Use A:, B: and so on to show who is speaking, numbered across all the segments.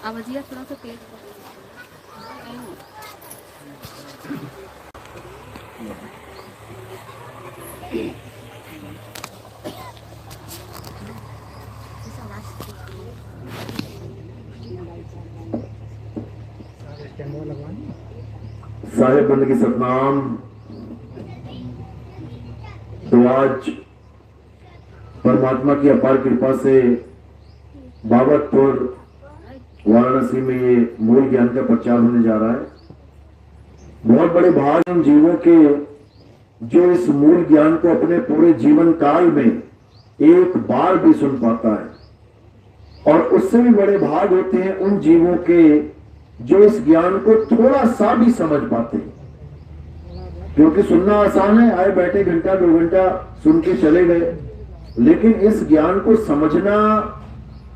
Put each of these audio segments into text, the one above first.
A: आवाजिया थोड़ा सा तेज
B: साहेब बंद की सतनाम। तो आज परमात्मा की अपार कृपा से बाबतपुर वाराणसी में ये मूल ज्ञान का प्रचार होने जा रहा है। बहुत बड़े भाग उन जीवों के जो इस मूल ज्ञान को अपने पूरे जीवन काल में एक बार भी सुन पाता है, और उससे भी बड़े भाग होते हैं उन जीवों के जो इस ज्ञान को थोड़ा सा भी समझ पाते हैं। क्योंकि सुनना आसान है, आए बैठे घंटा 2 घंटा सुन के चले गए, लेकिन इस ज्ञान को समझना,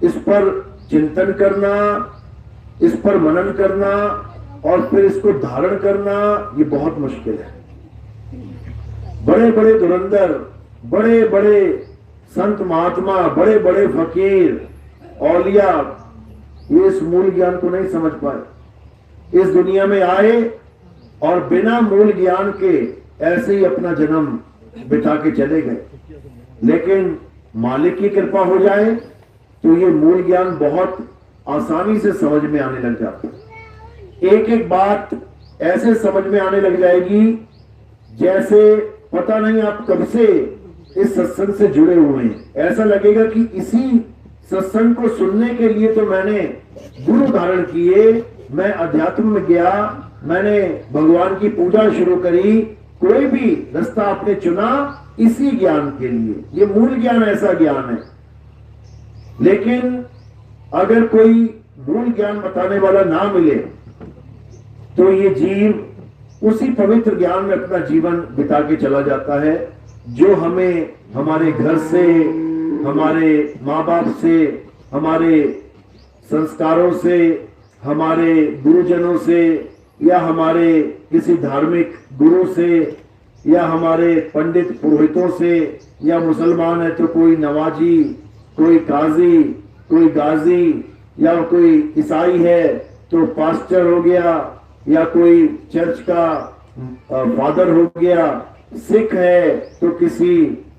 B: इस पर चिंतन करना, इस पर मनन करना और फिर इसको धारण करना, ये बहुत मुश्किल है। बड़े बड़े धुरंधर, बड़े बड़े संत महात्मा, बड़े बड़े फकीर, औलिया, ये इस मूल ज्ञान को नहीं समझ पाए। इस दुनिया में आए और बिना मूल ज्ञान के ऐसे ही अपना जन्म बिता के चले गए। लेकिन मालिक की कृपा हो जाए तो ये मूल ज्ञान बहुत आसानी से समझ में आने लग जाता है। एक एक बात ऐसे समझ में आने लग जाएगी जैसे पता नहीं आप कब से इस सत्संग से जुड़े हुए हैं। ऐसा लगेगा कि इसी सत्संग को सुनने के लिए तो मैंने गुरु धारण किए, मैं अध्यात्म में गया, मैंने भगवान की पूजा शुरू करी, कोई भी रास्ता आपने चुना इसी ज्ञान के लिए। ये मूल ज्ञान ऐसा ज्ञान है। लेकिन अगर कोई मूल ज्ञान बताने वाला ना मिले तो ये जीव उसी पवित्र ज्ञान में अपना जीवन बिता के चला जाता है, जो हमें हमारे घर से, हमारे माँ बाप से, हमारे संस्कारों से, हमारे गुरुजनों से, या हमारे किसी धार्मिक गुरु से, या हमारे पंडित पुरोहितों से, या मुसलमान है तो कोई नवाजी, कोई काजी, कोई गाजी, या कोई ईसाई है तो पास्टर हो गया, या कोई चर्च का फादर हो गया, सिख है तो किसी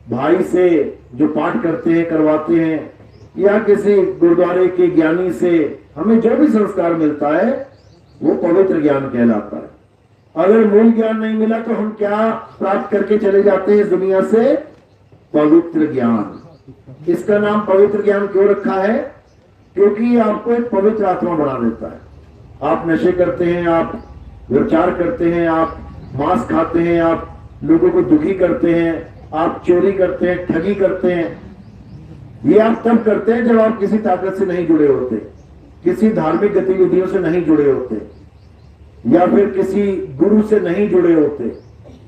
B: भाई से जो पाठ करते हैं करवाते हैं, या किसी गुरुद्वारे के ज्ञानी से हमें जो भी संस्कार मिलता है वो पवित्र ज्ञान कहलाता है। अगर मूल ज्ञान नहीं मिला तो हम क्या प्राप्त करके चले जाते हैं इस दुनिया से? पवित्र ज्ञान। इसका नाम पवित्र ज्ञान क्यों रखा है? क्योंकि आपको एक पवित्र आत्मा बना देता है। आप नशे करते हैं, आप व्यभिचार करते हैं, आप मांस खाते हैं, आप लोगों को दुखी करते हैं, आप चोरी करते हैं, ठगी करते हैं, ये आप तब करते हैं जब आप किसी ताकत से नहीं जुड़े होते, किसी धार्मिक गतिविधियों से नहीं जुड़े होते, या फिर किसी गुरु से नहीं जुड़े होते।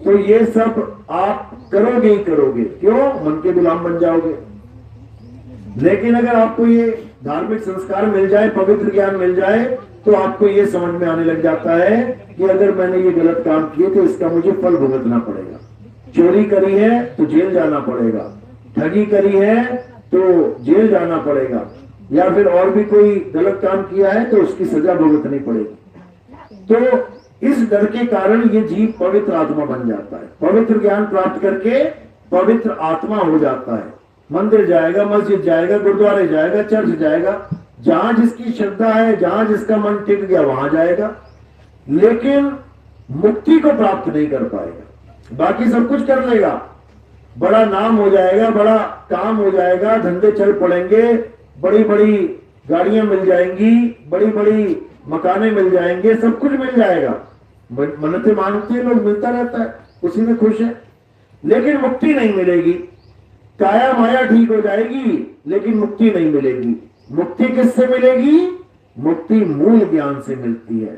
B: तो ये सब आप करोगे ही करोगे। क्यों? मन के गुलाम बन जाओगे। लेकिन अगर आपको ये धार्मिक संस्कार मिल जाए, पवित्र ज्ञान मिल जाए, तो आपको ये समझ में आने लग जाता है कि अगर मैंने ये गलत काम किए तो इसका मुझे फल भुगतना पड़ेगा। चोरी करी है तो जेल जाना पड़ेगा, ठगी करी है तो जेल जाना पड़ेगा, या फिर और भी कोई गलत काम किया है तो उसकी सजा भुगतनी पड़ेगी। तो इस डर के कारण ये जीव पवित्र आत्मा बन जाता है। पवित्र ज्ञान प्राप्त करके पवित्र आत्मा हो जाता है। मंदिर जाएगा, मस्जिद जाएगा, गुरुद्वारे जाएगा, चर्च जाएगा, जहां जिसकी श्रद्धा है, जहां जिसका मन टिक गया वहां जाएगा, लेकिन मुक्ति को प्राप्त नहीं कर पाएगा। बाकी सब कुछ कर लेगा, बड़ा नाम हो जाएगा, बड़ा काम हो जाएगा, धंधे चल पड़ेंगे, बड़ी बड़ी गाड़ियां मिल जाएंगी, बड़ी बड़ी मकाने मिल जाएंगे, सब कुछ मिल जाएगा, मन्नतें मांगते हैं लोग, मिलता रहता है, उसी में खुश है। लेकिन मुक्ति नहीं मिलेगी। काया माया ठीक हो जाएगी लेकिन मुक्ति नहीं मिलेगी। मुक्ति किससे मिलेगी? मुक्ति मूल ज्ञान से मिलती है।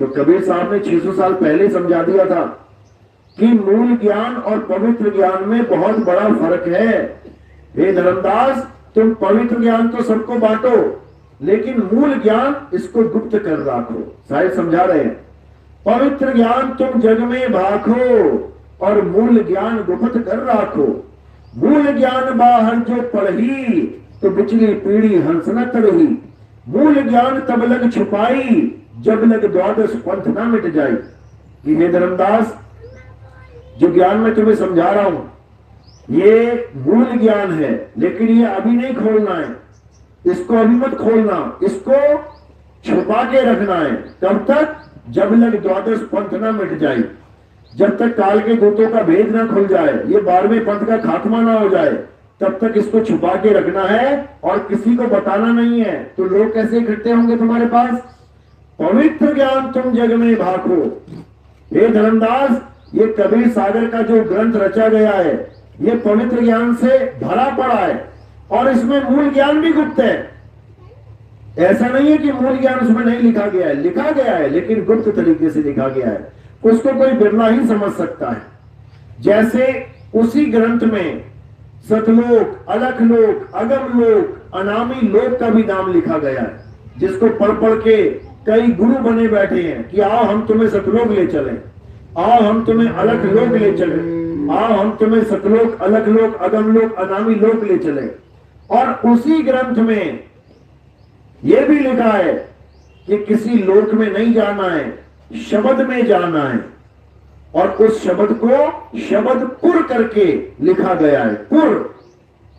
B: तो कबीर साहब ने 600 साल पहले समझा दिया था कि मूल ज्ञान और पवित्र ज्ञान में बहुत बड़ा फर्क है। हे धर्मदास, तुम पवित्र ज्ञान तो सबको बांटो, लेकिन मूल ज्ञान इसको गुप्त कर रखो। साहिब समझा रहे हैं, पवित्र ज्ञान तुम जग में भाखो और मूल ज्ञान गुप्त कर रखो। मूल ज्ञान बाहर जो पढ़ी तो बिचली पीढ़ी हंस न तड़ही, मूल ज्ञान तब लग छुपाई, जब लग द्वादश पंथ ना मिट जाई। कि हे धर्मदास, जो ज्ञान मैं तुम्हें समझा रहा हूं ये मूल ज्ञान है, लेकिन ये अभी नहीं खोलना है, इसको अभी मत खोलना, इसको छुपा के रखना है। कब तक? जब लग द्वादश पंथ ना मिट जाए, जब तक काल के दूतों का भेद ना खुल जाए, ये 12वें पंथ का खात्मा ना हो जाए, तब तक इसको छुपा के रखना है और किसी को बताना नहीं है। तो लोग कैसे इकट्ठे होंगे तुम्हारे पास? पवित्र ज्ञान तुम जग में भाखो। हे धर्मदास, ये कबीर सागर का जो ग्रंथ रचा गया है ये पवित्र ज्ञान से भरा पड़ा है और इसमें मूल ज्ञान भी गुप्त है। ऐसा नहीं है कि मूल ज्ञान उसमें नहीं लिखा गया है, लिखा गया है, लेकिन गुप्त तरीके से लिखा गया है, उसको कोई बिरला ही समझ सकता है। जैसे उसी ग्रंथ में सतलोक, अलख लोक, अगम लोक, अनामी लोक का भी नाम लिखा गया है, जिसको पढ़ पढ़ के कई गुरु बने बैठे हैं कि आओ हम तुम्हें सतलोक ले चलें, आओ हम तुम्हें अलख लोक ले चलें, आओ हम तुम्हें सतलोक, अलख लोक, अगम लोक, अनामी लोक ले चलें। और उसी ग्रंथ में यह भी लिखा है कि किसी लोक में नहीं जाना है, शब्द में जाना है, और उस शब्द को शब्द पुर करके लिखा गया है। पुर,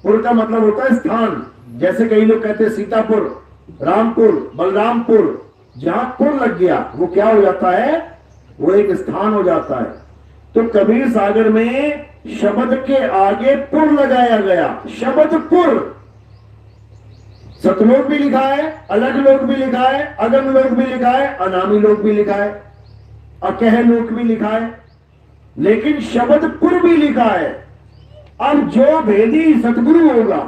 B: पुर का मतलब होता है स्थान। जैसे कई लोग कहते हैं सीतापुर, रामपुर, बलरामपुर, जहां पुर लग गया वो क्या हो जाता है? वो एक स्थान हो जाता है। तो कबीर सागर में शब्द के आगे पुर लगाया गया, शब्द पुर। सतलोक भी लिखा है, अलग लोक भी लिखा है, अगम लोक भी लिखा है, अनामी लोक भी लिखा है, अकह लोक भी लिखा है, लेकिन शब्दपुर भी लिखा है। अब जो भेदी सतगुरु होगा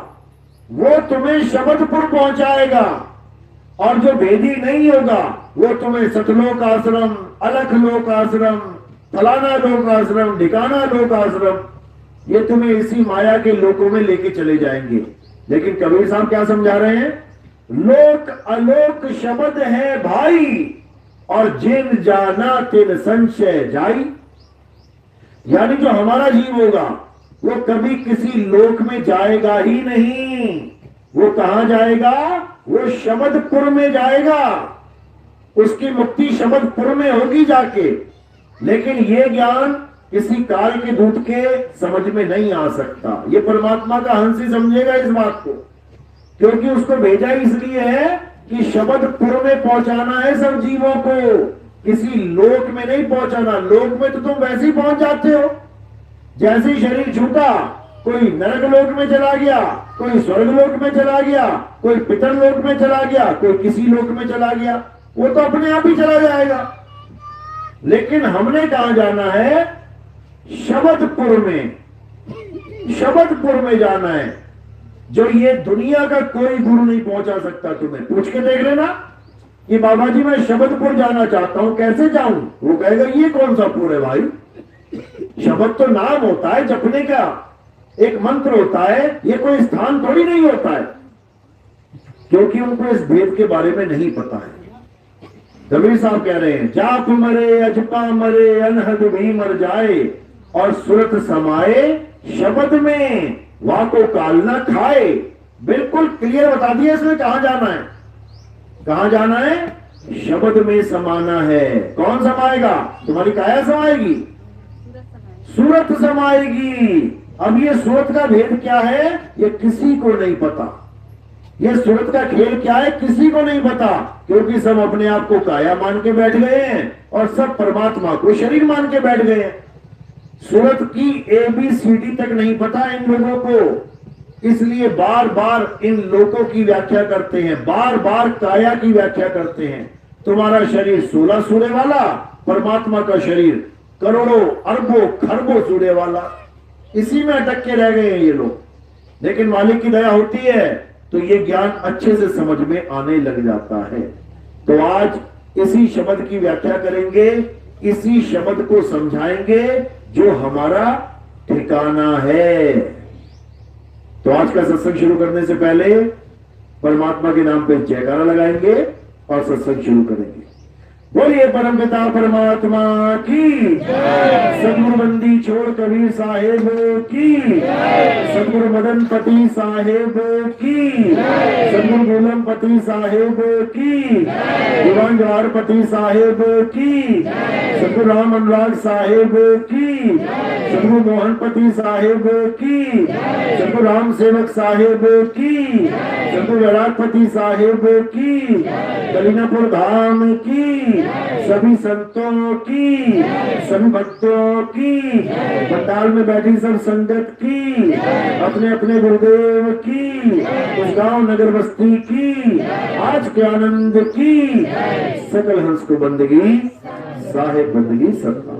B: वो तुम्हें शब्दपुर पहुंचाएगा, और जो भेदी नहीं होगा वो तुम्हें सतलोक आश्रम, अलख लोक आश्रम, फलाना लोक आश्रम, ढिकाना लोक आश्रम, ये तुम्हें इसी माया के लोकों में लेके चले जाएंगे। लेकिन कबीर साहब क्या समझा रहे हैं? लोक अलोक शब्द है भाई, और जिन जाना तिन संशय जाई। यानी जो हमारा जीव होगा वो कभी किसी लोक में जाएगा ही नहीं। वो कहां जाएगा? वो शब्दपुर में जाएगा, उसकी मुक्ति शब्दपुर में होगी जाके। लेकिन ये ज्ञान किसी काल के दूत के समझ में नहीं आ सकता। ये परमात्मा का हंस ही समझेगा इस बात को, क्योंकि उसको भेजा इसलिए है कि शब्दपुर में पहुंचाना है सब जीवों को, किसी लोक में नहीं पहुंचाना। लोक में तो तुम वैसे ही पहुंच जाते हो, जैसे ही शरीर छूटा कोई नरक लोक में चला गया, कोई स्वर्ग लोक में चला गया, कोई पितर लोक में चला गया, कोई किसी लोक में चला गया, वो तो अपने आप ही चला जाएगा। लेकिन हमने कहां जाना है? शब्दपुर में, शब्दपुर में जाना है, जो ये दुनिया का कोई गुरु नहीं पहुंचा सकता। तुम्हें पूछ के देख लेना कि बाबा जी मैं शब्दपुर जाना चाहता हूं, कैसे जाऊं? वो कहेगा ये कौन सा पुर है भाई? शब्द तो नाम होता है जपने का, एक मंत्र होता है, ये कोई स्थान थोड़ी नहीं होता है, क्योंकि उनको इस भेद के बारे में नहीं पता है। कबीर साहब कह रहे हैं जाप मरे अजपा मरे अनहद भी मर जाए, और सुरत समाए शब्द में वाको काल न खाए। बिल्कुल क्लियर बता दिया इसमें कहां जाना है। कहां जाना है? शब्द में समाना है। कौन समाएगा? तुम्हारी काया समाएगी, सूरत समाएगी। अब ये सूरत का भेद क्या है ये किसी को नहीं पता। ये सूरत का खेल क्या है किसी को नहीं पता, क्योंकि सब अपने आप को काया मान के बैठ गए हैं और सब परमात्मा को शरीर मान के बैठ गए हैं। सूरत की ABCD तक नहीं पता इन लोगों को, इसलिए बार बार इन लोगों की व्याख्या करते हैं, बार बार काया की व्याख्या करते हैं। तुम्हारा शरीर 16 सूर्य वाला, परमात्मा का शरीर करोड़ों अरबों खरबों सूर्य वाला। इसी में अटक के रह गए हैं ये लोग। लेकिन मालिक की दया होती है तो ये ज्ञान अच्छे से समझ में आने लग जाता है। तो आज इसी शब्द की व्याख्या करेंगे, इसी शब्द को समझाएंगे जो हमारा ठिकाना है। तो आज का सत्संग शुरू करने से पहले परमात्मा के नाम पे जयकारा लगाएंगे और सत्संग शुरू करेंगे। बोलिए परमपिता परमात्मा की, सदगुरु बंदी छोड़ कबीर साहेब की, सदगुरु मदन पति साहेब की, सदगुरु गोलम रामपति साहेब की, दीवान जवाहरपति साहेब की, सतगुरु राम अनुराग साहेब की, सतगुरु मोहनपति साहेब की, सतगुरु राम सेवक साहेब की, सतगुरु विराटपति साहेब की, कलीनापुर धाम की, सभी संतों की, सभी भक्तों की, पंडाल में बैठी सब संगत की, अपने अपने गुरुदेव की, उस गांव नगर बस्ती की, आज के आनंद की, सकल हंस को बंदगी साहेब बंदगी सत्ता।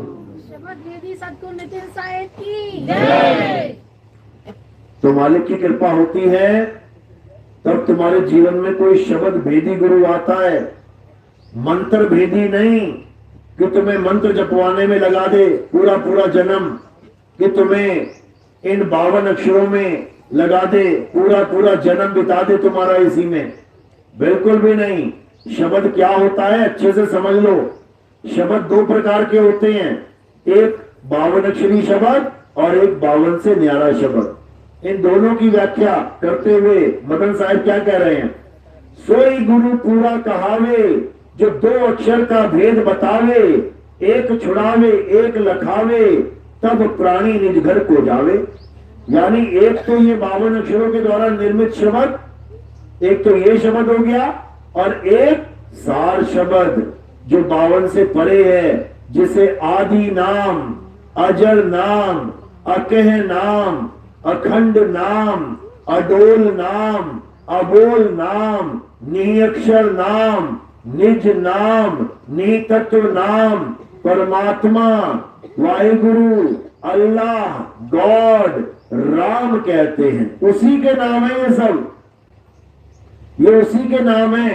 A: सतगुरु नितिन साहेब की जय।
B: तो मालिक की कृपा होती है तब तुम्हारे जीवन में कोई शब्द भेदी गुरु आता है, मंत्र भेदी नहीं कि तुम्हें मंत्र जपवाने में लगा दे पूरा पूरा जन्म, कि तुम्हें इन 52 अक्षरों में लगा दे पूरा पूरा जन्म बिता दे तुम्हारा इसी में, बिल्कुल भी नहीं। शब्द क्या होता है अच्छे से समझ लो। शब्द 2 प्रकार के होते हैं, एक 52 अक्षरी शब्द और एक 52 से न्यारा शब्द। इन दोनों की व्याख्या करते हुए मदन साहब क्या कह रहे हैं, सोई गुरु पूरा कहावे जो 2 अक्षर का भेद बतावे, एक छुड़ावे एक लखावे तब प्राणी निज घर को जावे। यानी एक तो ये 52 अक्षरों के द्वारा निर्मित शब्द, एक तो ये शब्द हो गया, और एक सार शब्द जो 52 से परे है, जिसे आदि नाम, अजर नाम, अकह नाम, अखंड नाम, अडोल नाम, अबोल नाम, निअक्षर नाम, निज नाम, नितत्व नाम, परमात्मा, वाहिगुरु, अल्लाह, गॉड, राम कहते हैं। उसी के नाम है ये सब, ये उसी के नाम है,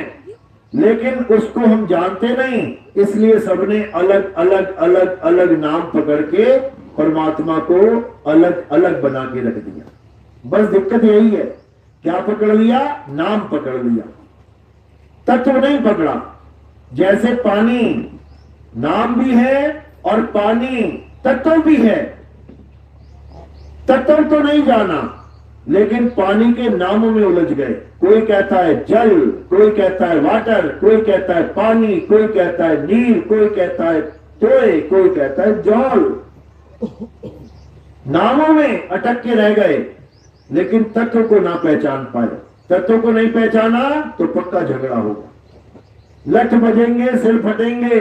B: लेकिन उसको हम जानते नहीं, इसलिए सबने अलग अलग अलग अलग नाम पकड़ के परमात्मा को अलग अलग बना के रख दिया। बस दिक्कत यही है, क्या पकड़ लिया? नाम पकड़ लिया, तत्व नहीं पकड़ा। जैसे पानी नाम भी है और पानी तत्व भी है, तत्व तो नहीं जाना लेकिन पानी के नामों में उलझ गए। कोई कहता है जल, कोई कहता है वाटर, कोई कहता है पानी, कोई कहता है नीर, कोई कहता है तोय, कोई कहता है जल। नामों में अटक के रह गए लेकिन तत्व को ना पहचान पाए। तत्व को नहीं पहचाना तो पक्का झगड़ा होगा, लठ बजेंगे, सिर फटेंगे,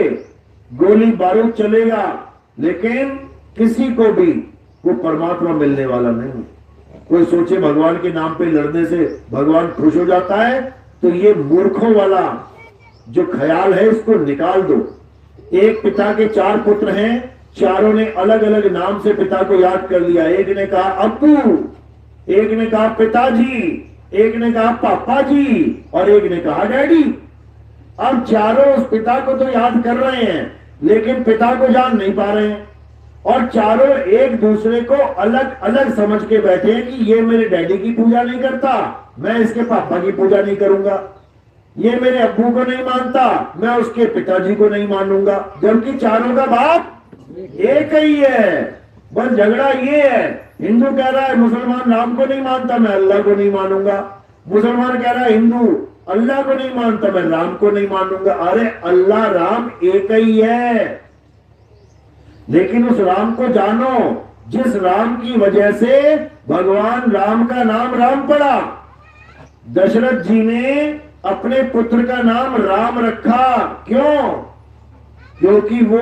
B: गोली बारूद चलेगा, लेकिन किसी को भी वो परमात्मा मिलने वाला नहीं। कोई सोचे भगवान के नाम पे लड़ने से भगवान खुश हो जाता है, तो ये मूर्खों वाला जो ख्याल है इसको निकाल दो। एक पिता के 4 पुत्र हैं, चारों ने अलग अलग नाम से पिता को याद कर लिया। एक ने कहा अब्बू, एक ने कहा पिताजी, एक ने कहा पापा जी, और एक ने कहा डैडी। अब चारों उस पिता को तो याद कर रहे हैं लेकिन पिता को जान नहीं पा रहे हैं, और चारों एक दूसरे को अलग अलग समझ के बैठे हैं कि ये मेरे डैडी की पूजा नहीं करता, मैं इसके पापा की पूजा नहीं करूंगा, ये मेरे अब्बू को नहीं मानता, मैं उसके पिताजी को नहीं मानूंगा, जबकि चारों का बाप एक ही है। बस झगड़ा ये है, हिंदू कह रहा है मुसलमान राम को नहीं मानता, मैं अल्लाह को नहीं मानूंगा। मुसलमान कह रहा है हिंदू अल्लाह को नहीं मानता, मैं राम को नहीं मानूंगा। अरे अल्लाह राम एक ही है, लेकिन उस राम को जानो जिस राम की वजह से भगवान राम का नाम राम पड़ा। दशरथ जी ने अपने पुत्र का नाम राम रखा, क्यों? क्योंकि वो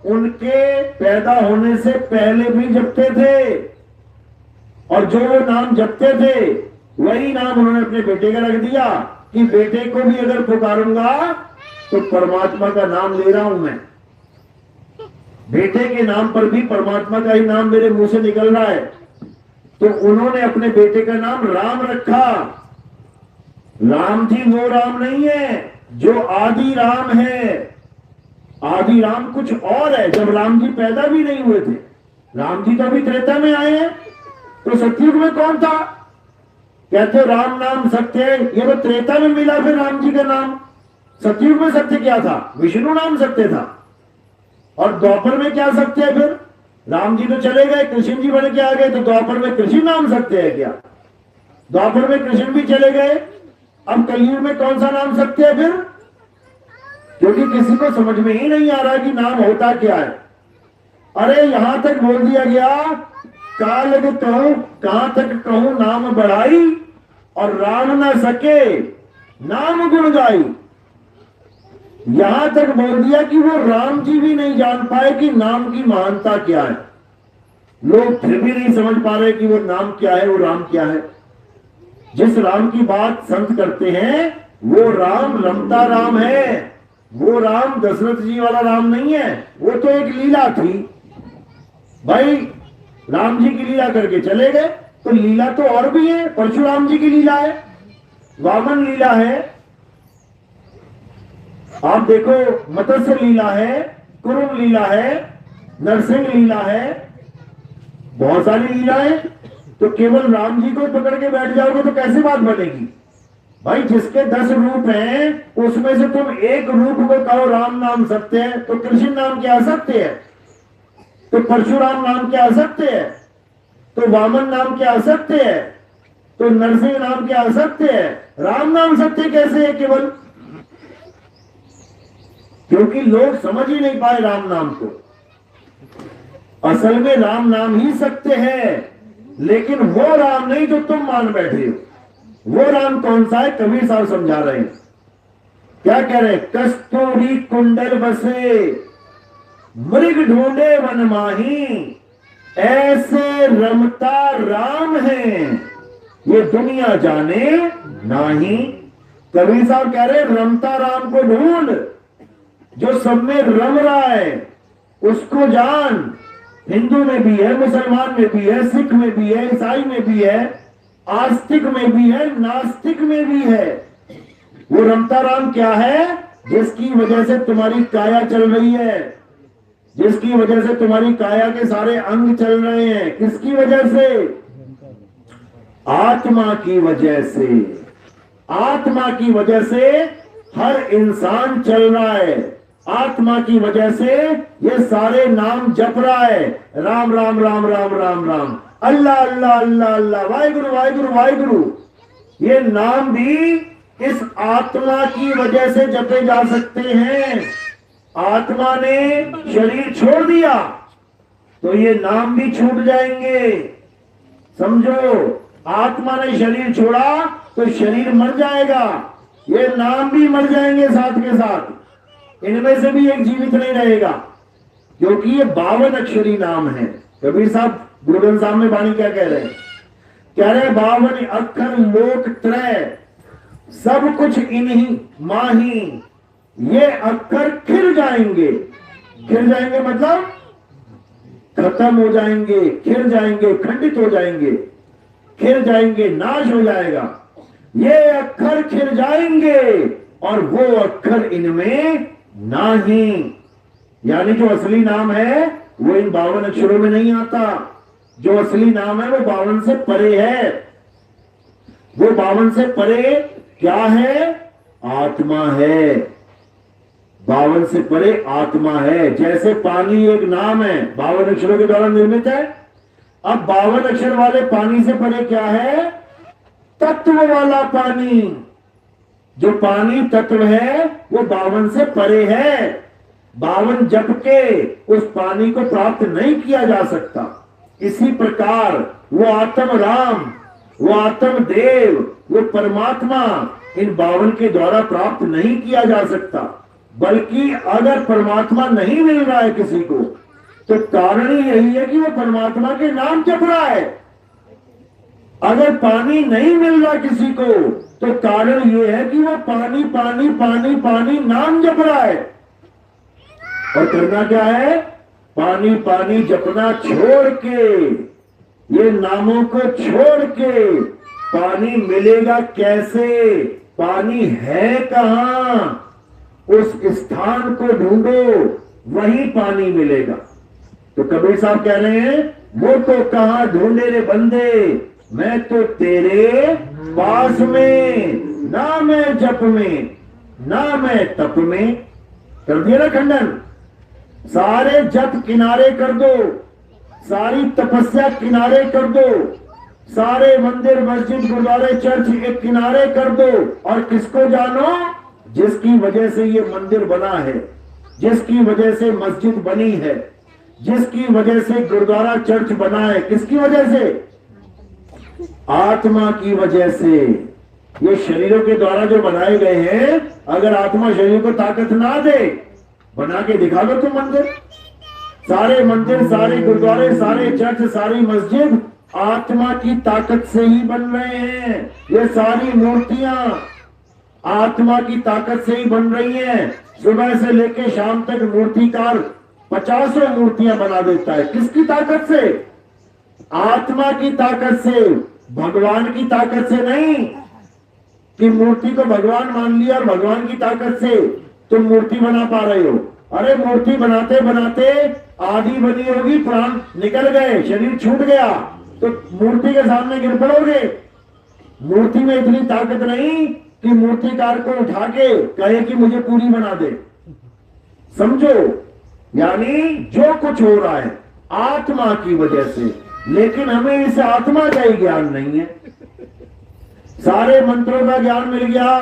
B: उनके पैदा होने से पहले भी जपते थे, और जो वो नाम जपते थे वही नाम उन्होंने अपने बेटे का रख दिया कि बेटे को भी अगर पुकारूंगा तो परमात्मा का नाम ले रहा हूं मैं, बेटे के नाम पर भी परमात्मा का ही नाम मेरे मुंह से निकल रहा है। तो उन्होंने अपने बेटे का नाम राम रखा। राम जी वो राम नहीं है जो आदि राम है, आदि राम कुछ और है। जब राम जी पैदा भी नहीं हुए थे, राम जी तो अभी त्रेता में आए हैं, तो सतयुग में कौन था? कहते राम नाम सत्य है, ये तो त्रेता में मिला फिर राम जी का नाम। सतयुग में सत्य क्या था? विष्णु नाम सत्य था। और द्वापर में क्या सत्य है? फिर राम जी तो चले गए, कृष्ण जी बन के आ गए, तो द्वापर में कृष्ण नाम सत्य है क्या? द्वापर में कृष्ण भी चले गए, अब कलयुग में कौन सा नाम सत्य है फिर? क्योंकि किसी को समझ में ही नहीं आ रहा कि नाम होता क्या है। अरे यहां तक बोल दिया गया, काल कहूं कहां तक कहूं नाम बढ़ाई, और राम न सके नाम गुण गाई। यहां तक बोल दिया कि वो राम जी भी नहीं जान पाए कि नाम की महानता क्या है। लोग फिर भी नहीं समझ पा रहे कि वो नाम क्या है, वो राम क्या है। जिस राम की बात संत करते हैं वो राम रमता राम है। वो राम दशरथ जी वाला राम नहीं है, वो तो एक लीला थी भाई। राम जी की लीला करके चले गए, तो लीला तो और भी है। परशुराम जी की लीला है, वामन लीला है, आप देखो मत्स्य लीला है, कुरुम लीला है, नरसिंह लीला है, बहुत सारी लीलाएं। तो केवल राम जी को पकड़ के बैठ जाओगे तो कैसे बात बनेगी भाई? जिसके 10 रूप हैं उसमें से तुम एक रूप को कहो राम नाम सत्य है, तो कृष्ण नाम क्या असत्य है? तो परशुराम नाम क्या असत्य है? तो वामन नाम क्या असत्य है? तो नरसिंह नाम क्या असत्य है? राम नाम सत्य कैसे है केवल? क्योंकि लोग समझ ही नहीं पाए राम नाम को। असल में राम नाम ही सत्य है, लेकिन वो राम नहीं जो तुम मान बैठे हो। वो राम कौन सा है? कबीर साहब समझा रहे हैं। क्या कह रहे हैं? कस्तूरी कुंडल बसे मृग ढूंढे वन माही, ऐसे रमता राम है ये दुनिया जाने नाही। कबीर साहब कह रहे रमता राम को ढूंढ, जो सब में रम रहा है उसको जान। हिंदू में भी है, मुसलमान में भी है, सिख में भी है, ईसाई में भी है, आस्तिक में भी है, नास्तिक में भी है। वो रमता राम क्या है? जिसकी वजह से तुम्हारी काया चल रही है, जिसकी वजह से तुम्हारी काया के सारे अंग चल रहे हैं। किसकी वजह से? आत्मा की वजह से। आत्मा की वजह से हर इंसान चल रहा है। आत्मा की वजह से ये सारे नाम जप रहा है, राम राम राम राम राम राम, अल्लाह अल्लाह अल्लाह अल्लाह, वाहिगुरु वाहिगुरु वाहिगुरु। ये नाम भी इस आत्मा की वजह से जपे जा सकते हैं। आत्मा ने शरीर छोड़ दिया तो ये नाम भी छूट जाएंगे। समझो, आत्मा ने शरीर छोड़ा तो शरीर मर जाएगा, ये नाम भी मर जाएंगे साथ के साथ। इनमें से भी एक जीवित नहीं रहेगा, क्योंकि ये 52 अक्षरी नाम है। कबीर साहब गुरु ग्रंथ साहब में वाणी क्या कह रहे हैं? कह रहे 52 अक्षर लोक त्रय, सब कुछ इन्हीं माही, ये अक्षर खिर जाएंगे। खिर जाएंगे मतलब खत्म हो जाएंगे, खिर जाएंगे, खंडित हो जाएंगे, खिर जाएंगे, नाश हो जाएगा। ये अक्षर खिर जाएंगे और वो अक्षर इनमें नहीं। यानी जो असली नाम है वो इन 52 अक्षरों में नहीं आता। जो असली नाम है वो 52 से परे है। वो 52 से परे क्या है? आत्मा है। 52 से परे आत्मा है। जैसे पानी एक नाम है, 52 अक्षरों के द्वारा निर्मित है। अब 52 अक्षर वाले पानी से परे क्या है? तत्व वाला पानी। जो पानी तत्व है वो 52 से परे है। 52 जप के उस पानी को प्राप्त नहीं किया जा सकता। इसी प्रकार वो आत्म राम, वो आत्म देव, वो परमात्मा इन 52 के द्वारा प्राप्त नहीं किया जा सकता। बल्कि अगर परमात्मा नहीं मिल रहा है किसी को, तो कारण ही यही है कि वो परमात्मा के नाम जप रहा है। अगर पानी नहीं मिल रहा किसी को, तो कारण ये है कि वो पानी पानी पानी पानी नाम जप रहा है। और करना क्या है? पानी पानी जपना छोड़ के, ये नामों को छोड़ के पानी मिलेगा कैसे? पानी है कहां? उस स्थान को ढूंढो, वही पानी मिलेगा। तो कबीर साहब कह रहे हैं, वो तो कहां ढूंढे रे बंदे, मैं तो तेरे पास में, ना मैं जप में, ना मैं तप में। कर दिया ना खंडन? सारे जप किनारे कर दो, सारी तपस्या किनारे कर दो, सारे मंदिर मस्जिद गुरुद्वारे चर्च एक किनारे कर दो और किसको जानो? जिसकी वजह से ये मंदिर बना है, जिसकी वजह से मस्जिद बनी है, जिसकी वजह से गुरुद्वारा चर्च बना है। किसकी वजह से? आत्मा की वजह से। ये शरीरों के द्वारा जो बनाए गए हैं, अगर आत्मा शरीर को ताकत ना दे, बना के दिखा दो तुम मंदिर। सारे मंदिर, सारे गुरुद्वारे, सारे चर्च, सारी मस्जिद आत्मा की ताकत से ही बन रहे हैं। ये सारी मूर्तियां आत्मा की ताकत से ही बन रही हैं। सुबह से लेकर शाम तक मूर्तिकार 50 मूर्तियां बना देता है। किसकी ताकत से? आत्मा की ताकत से, भगवान की ताकत से नहीं कि मूर्ति को भगवान मान लिया और भगवान की ताकत से तुम मूर्ति बना पा रहे हो। अरे मूर्ति बनाते बनाते आधी बनी होगी, प्राण निकल गए, शरीर छूट गया, तो मूर्ति के सामने गिर पड़ोगे। मूर्ति में इतनी ताकत नहीं कि मूर्तिकार को उठा के कहे कि मुझे पूरी बना दे। समझो, यानी जो कुछ हो रहा है आत्मा की वजह से, लेकिन हमें इस आत्मा का ही ज्ञान नहीं है। सारे मंत्रों का ज्ञान मिल गया,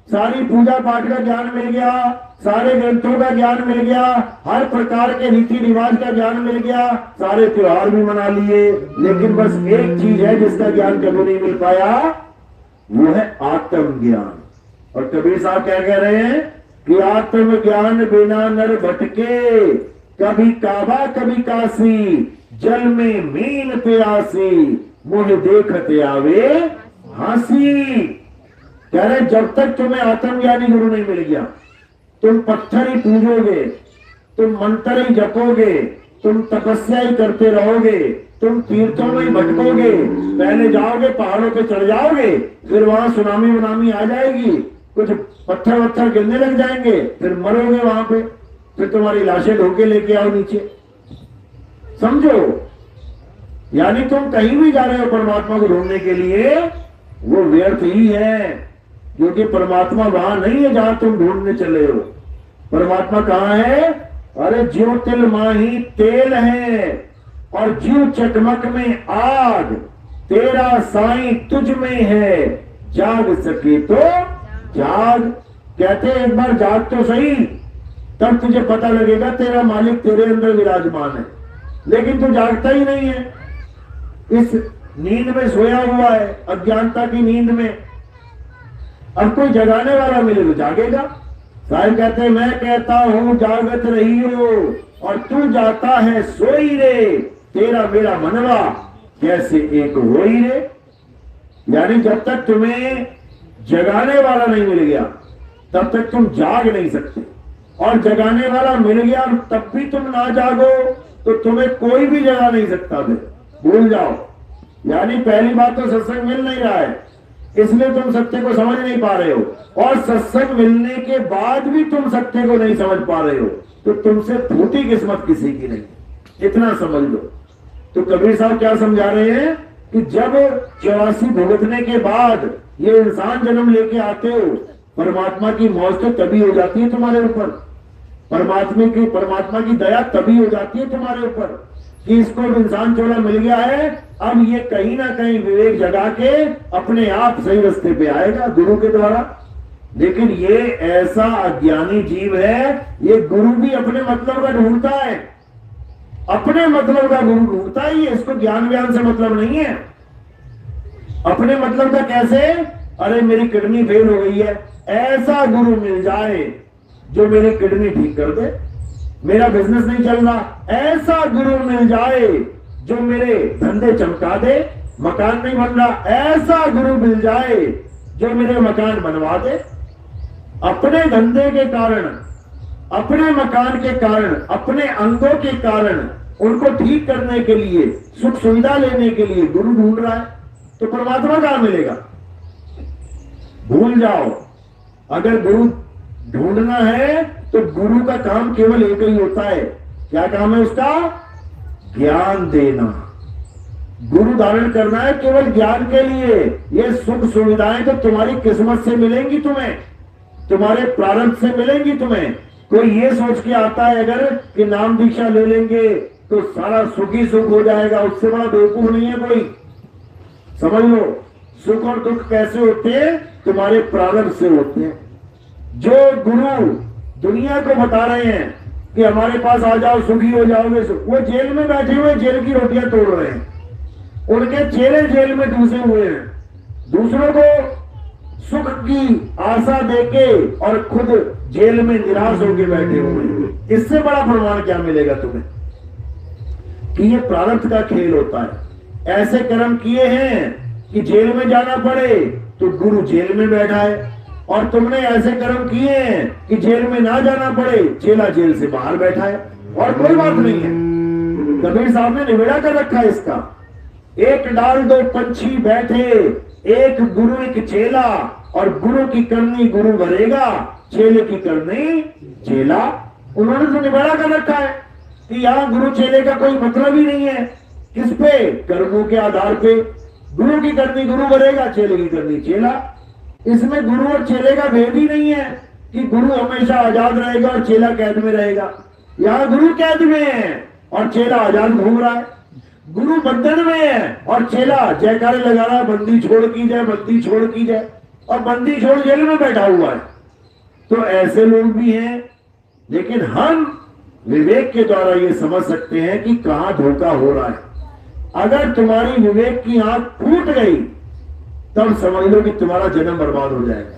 B: सारी पूजा पाठ का ज्ञान मिल गया, सारे ग्रंथों का ज्ञान मिल गया, हर प्रकार के रीति रिवाज का ज्ञान मिल गया, सारे त्योहार भी मना लिए, लेकिन बस एक चीज है जिसका ज्ञान कभी नहीं मिल पाया, वो है आत्म ज्ञान। और कबीर साहब क्या कह रहे हैं कि आत्म ज्ञान बिना नर भटके, कभी काबा कभी काशी, जल में मीन प्यासी, मुझे देखते आवे हंसी। कह रहे जब तक तुम्हें आत्मज्ञानी गुरु नहीं मिल गया, तुम पत्थर ही पूजोगे, तुम मंत्र ही जपोगे, तुम तपस्या ही करते रहोगे, तुम तीर्थों में ही भटकोगे। पहले जाओगे पहाड़ों पे चढ़ जाओगे, फिर वहां सुनामी वनामी आ जाएगी, कुछ पत्थर वत्थर गिरने लग जाएंगे, फिर मरोगे वहां पे, फिर तुम्हारी लाशें ढोके लेके आओ नीचे। समझो, यानी तुम कहीं भी जा रहे हो परमात्मा को ढूंढने के लिए, वो व्यर्थ ही है, क्योंकि परमात्मा वहां नहीं है जहां तुम ढूंढने चले हो। परमात्मा कहां है? अरे ज्यों तिल माही तेल है और ज्यों चकमक में आग, तेरा साईं तुझ में है, जाग सके तो जाग। कहते एक बार जाग तो सही, तब तुझे पता लगेगा तेरा मालिक तेरे अंदर विराजमान है। लेकिन तू जागता ही नहीं है, इस नींद में सोया हुआ है, अज्ञानता की नींद में। अब कोई जगाने वाला मिले तो जागेगा। साहिब कहते हैं मैं कहता हूं जागत रही हो और तू जाता है सोई रे, तेरा मेरा मनवा कैसे एक हो ही रे। यानी जब तक तुम्हें जगाने वाला नहीं मिल गया तब तक तुम जाग नहीं सकते, और जगाने वाला मिल गया तब भी तुम ना जागो तो तुम्हें कोई भी जगा नहीं सकता। फिर भूल जाओ। यानी पहली बात तो सत्संग मिल नहीं रहा है, इसलिए तुम सत्य को समझ नहीं पा रहे हो, और सत्संग मिलने के बाद भी तुम सत्य को नहीं समझ पा रहे हो, तो तुमसे फूटी किस्मत किसी की नहीं, इतना समझ लो। तो कबीर साहब क्या समझा रहे हैं कि जब 84 भुगतने के बाद ये इंसान जन्म लेके आते हो, परमात्मा की मौज तो तभी हो जाती है तुम्हारे ऊपर, परमात्मा की दया तभी हो जाती है तुम्हारे ऊपर कि इसको इंसान चोला मिल गया है। अब ये कहीं ना कहीं विवेक जगा के अपने आप सही रास्ते पे आएगा गुरु के द्वारा। लेकिन ये ऐसा अज्ञानी जीव है, ये गुरु भी अपने मतलब का ढूंढता है, अपने मतलब का गुरु ढूंढता है, ये इसको ज्ञान व्यान से मतलब नहीं है। अपने मतलब का कैसे? अरे मेरी किडनी फेल हो गई है, ऐसा गुरु मिल जाए जो मेरी किडनी ठीक कर दे। मेरा बिजनेस नहीं चल रहा, ऐसा गुरु मिल जाए जो मेरे धंधे चमका दे। मकान नहीं बन रहा, ऐसा गुरु मिल जाए जो मेरे मकान बनवा दे। अपने धंधे के कारण, अपने मकान के कारण, अपने अंगों के कारण उनको ठीक करने के लिए, सुख सुविधा लेने के लिए गुरु ढूंढ रहा है, तो परमात्मा कहां मिलेगा? भूल जाओ। अगर गुरु ढूंढना है तो गुरु का काम केवल एक ही होता है। क्या काम है उसका? ज्ञान देना। गुरु धारण करना है केवल ज्ञान के लिए। ये सुख सुविधाएं तो तुम्हारी किस्मत से मिलेंगी, तुम्हें तुम्हारे प्रारब्ध से मिलेंगी तुम्हें। कोई ये सोच के आता है अगर कि नाम दीक्षा ले लेंगे तो सारा सुख ही सुख हो जाएगा, उससे बड़ा बेवकूफ नहीं है कोई। समझ लो, सुख और दुख कैसे होते हैं? तुम्हारे प्रारब्ध से होते हैं। जो गुरु दुनिया को बता रहे हैं कि हमारे पास आ जाओ सुखी हो जाओगे, वो जेल में बैठे हुए जेल की रोटियां तोड़ रहे हैं। उनके चेले जेल में घुसे हुए हैं, दूसरों को सुख की आशा देके और खुद जेल में निराश होकर बैठे हुए हैं। इससे बड़ा प्रमाण क्या मिलेगा तुम्हें कि ये प्रारब्ध का खेल होता है। ऐसे कर्म किए हैं कि जेल में जाना पड़े तो गुरु जेल में बैठा है, और तुमने ऐसे कर्म किए हैं कि जेल में ना जाना पड़े, चेला जेल से बाहर बैठा है, और कोई बात नहीं है। कबीर साहब ने निबेड़ा कर रखा है इसका। एक डाल दो पंछी बैठे, एक गुरु एक चेला, और गुरु की करनी गुरु भरेगा, चेले की करनी चेला। उन्होंने तो निबेड़ा कर रखा है कि यहाँ गुरु चेले का कोई मतलब ही नहीं है। किस पे? कर्मों के आधार पे। गुरु की करनी गुरु भरेगा, चेले की करनी चेला। इसमें गुरु और चेले का भेद ही नहीं है कि गुरु हमेशा आजाद रहेगा और चेला कैद में रहेगा। यहाँ गुरु कैद में है और चेला आजाद घूम रहा है। गुरु बंधन में है और चेला जयकारे लगा रहा है, बंदी छोड़ की जाए, बंदी छोड़ की जाए, और बंदी छोड़ जेल में बैठा हुआ है। तो ऐसे लोग भी हैं, लेकिन हम विवेक के द्वारा ये समझ सकते हैं कि कहां धोखा हो रहा है। अगर तुम्हारी विवेक की आंख फूट गई तब समझ लो कि तुम्हारा जन्म बर्बाद हो जाएगा।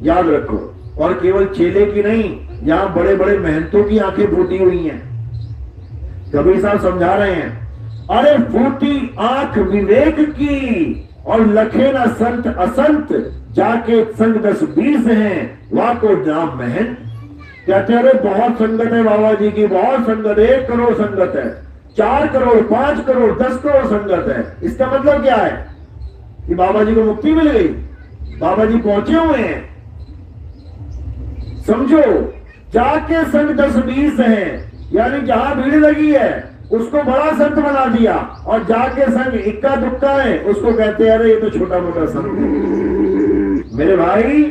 B: याद रखो। और केवल चेले की नहीं, यहां बड़े बड़े महंतों की आंखें फूटी हुई हैं। कबीर साहब समझा रहे हैं, अरे फूटी आंख विवेक की और लखे ना संत असंत, जाके संग 10-20 हैं वहां को नाम महंत। कहते अरे बहुत संगत है बाबा जी की, बहुत संगत है, 1 करोड़ संगत है, 4 करोड़ 5 करोड़ 10 करोड़ संगत है। इसका मतलब क्या है कि बाबा जी को मुक्ति मिल गई, बाबा जी पहुंचे हुए हैं। समझो, जाके संग 10-20 हैं, यानी जहां भीड़ लगी है उसको बड़ा संत बना दिया, और जाके संग इक्का दुक्का है उसको कहते हैं अरे ये तो छोटा मोटा संत है। मेरे भाई,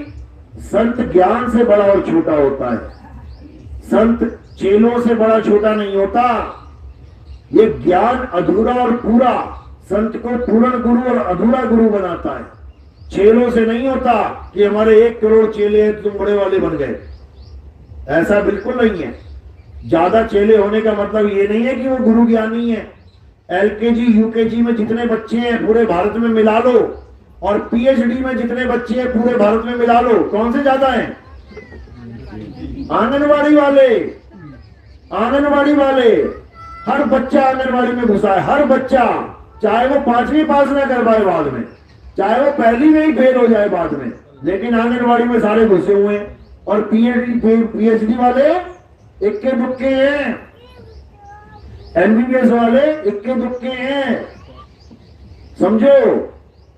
B: संत ज्ञान से बड़ा और छोटा होता है, संत चेलों से बड़ा छोटा नहीं होता। ये ज्ञान अधूरा और पूरा संत को पूर्ण गुरु और अधूरा गुरु बनाता है। चेलों से नहीं होता कि हमारे 1 करोड़ चेले हैं तुम बड़े वाले बन गए, ऐसा बिल्कुल नहीं है। ज्यादा चेले होने का मतलब ये नहीं है कि वो गुरु ज्ञानी है। एलकेजी यूकेजी में जितने बच्चे हैं पूरे भारत में मिला लो, और पीएचडी में जितने बच्चे हैं पूरे भारत में मिला लो, कौन से ज्यादा हैं? आंगनवाड़ी वाले। आंगनवाड़ी वाले, हर बच्चा आंगनवाड़ी में घुसा है, हर बच्चा, चाहे वो 5वीं पास ना कर पाए बाद में, चाहे वो पहली में ही फेल हो जाए बाद में, लेकिन आंगनवाड़ी में सारे घुसे हुए हैं। और पीएचडी वाले इक्के दुक्के हैं, एमबीबीएस वाले इक्के दुक्के हैं। समझो,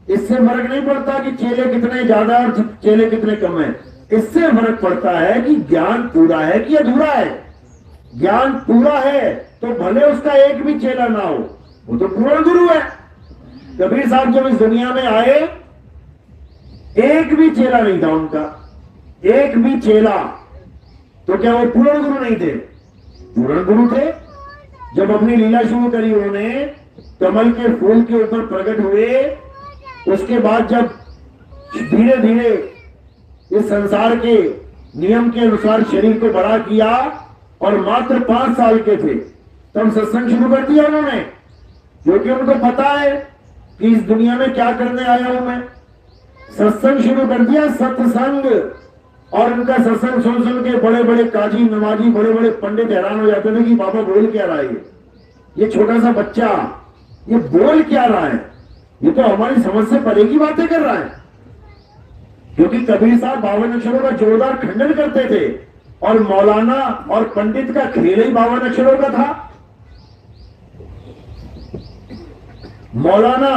B: इससे फर्क नहीं पड़ता कि चेले कितने ज्यादा और चेले कितने कम हैं। इससे फर्क पड़ता है कि ज्ञान पूरा है कि अधूरा है। ज्ञान पूरा है तो भले उसका एक भी चेला ना हो, वो तो पूर्ण गुरु है। कबीर साहब जब इस दुनिया में आए, एक भी चेला नहीं था उनका, एक भी चेला। तो क्या वो पूर्ण गुरु नहीं थे? पूर्ण गुरु थे। जब अपनी लीला शुरू करी उन्होंने, कमल के फूल के ऊपर प्रकट हुए, उसके बाद जब धीरे धीरे इस संसार के नियम के अनुसार शरीर को बड़ा किया और मात्र 5 साल के थे, तब सत्संग शुरू कर दिया उन्होंने, क्योंकि उनको पता है कि इस दुनिया में क्या करने आया हूं मैं। सत्संग शुरू कर दिया, सत्संग। और उनका सत्संग सुन के बड़े बड़े काजी नमाजी बड़े बड़े पंडित हैरान हो जाते थे कि बाबा बोल क्या रहा है, ये छोटा सा बच्चा ये बोल क्या रहा है, ये तो हमारी समझ से परे की बातें कर रहा है। क्योंकि कबीर साहब 52 अक्षरों का जोरदार खंडन करते थे, और मौलाना और पंडित का खेल ही 52 अक्षरों का था। मौलाना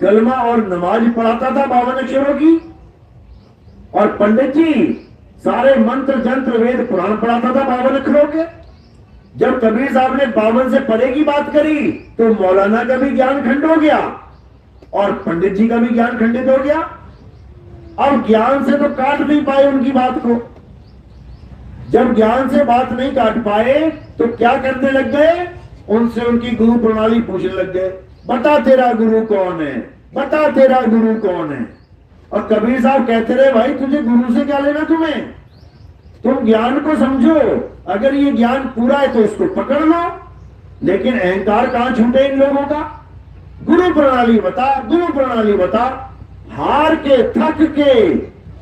B: कलमा और नमाज पढ़ाता था 52 अक्षरों की, और पंडित जी सारे मंत्र जंत्र वेद पुराण पढ़ाता था 52 अक्षरों के। जब कबीर साहब ने 52 से परे की बात करी तो मौलाना का भी ज्ञान खंड हो गया और पंडित जी का भी ज्ञान खंडित हो गया। अब ज्ञान से तो काट नहीं पाए उनकी बात को। जब ज्ञान से बात नहीं काट पाए तो क्या करने लग गए, उनसे उनकी गुरु प्रणाली पूछने लग गए, बता तेरा गुरु कौन है। बता तेरा गुरु कौन है। और कबीर साहब कहते रहे भाई तुझे गुरु से क्या लेना, तुम्हें, तुम ज्ञान को समझो, अगर ये ज्ञान पूरा है तो इसको पकड़ लो, लेकिन अहंकार कहां छूटे इन लोगों का। गुरु प्रणाली बता, गुरु प्रणाली बता। हार के थक के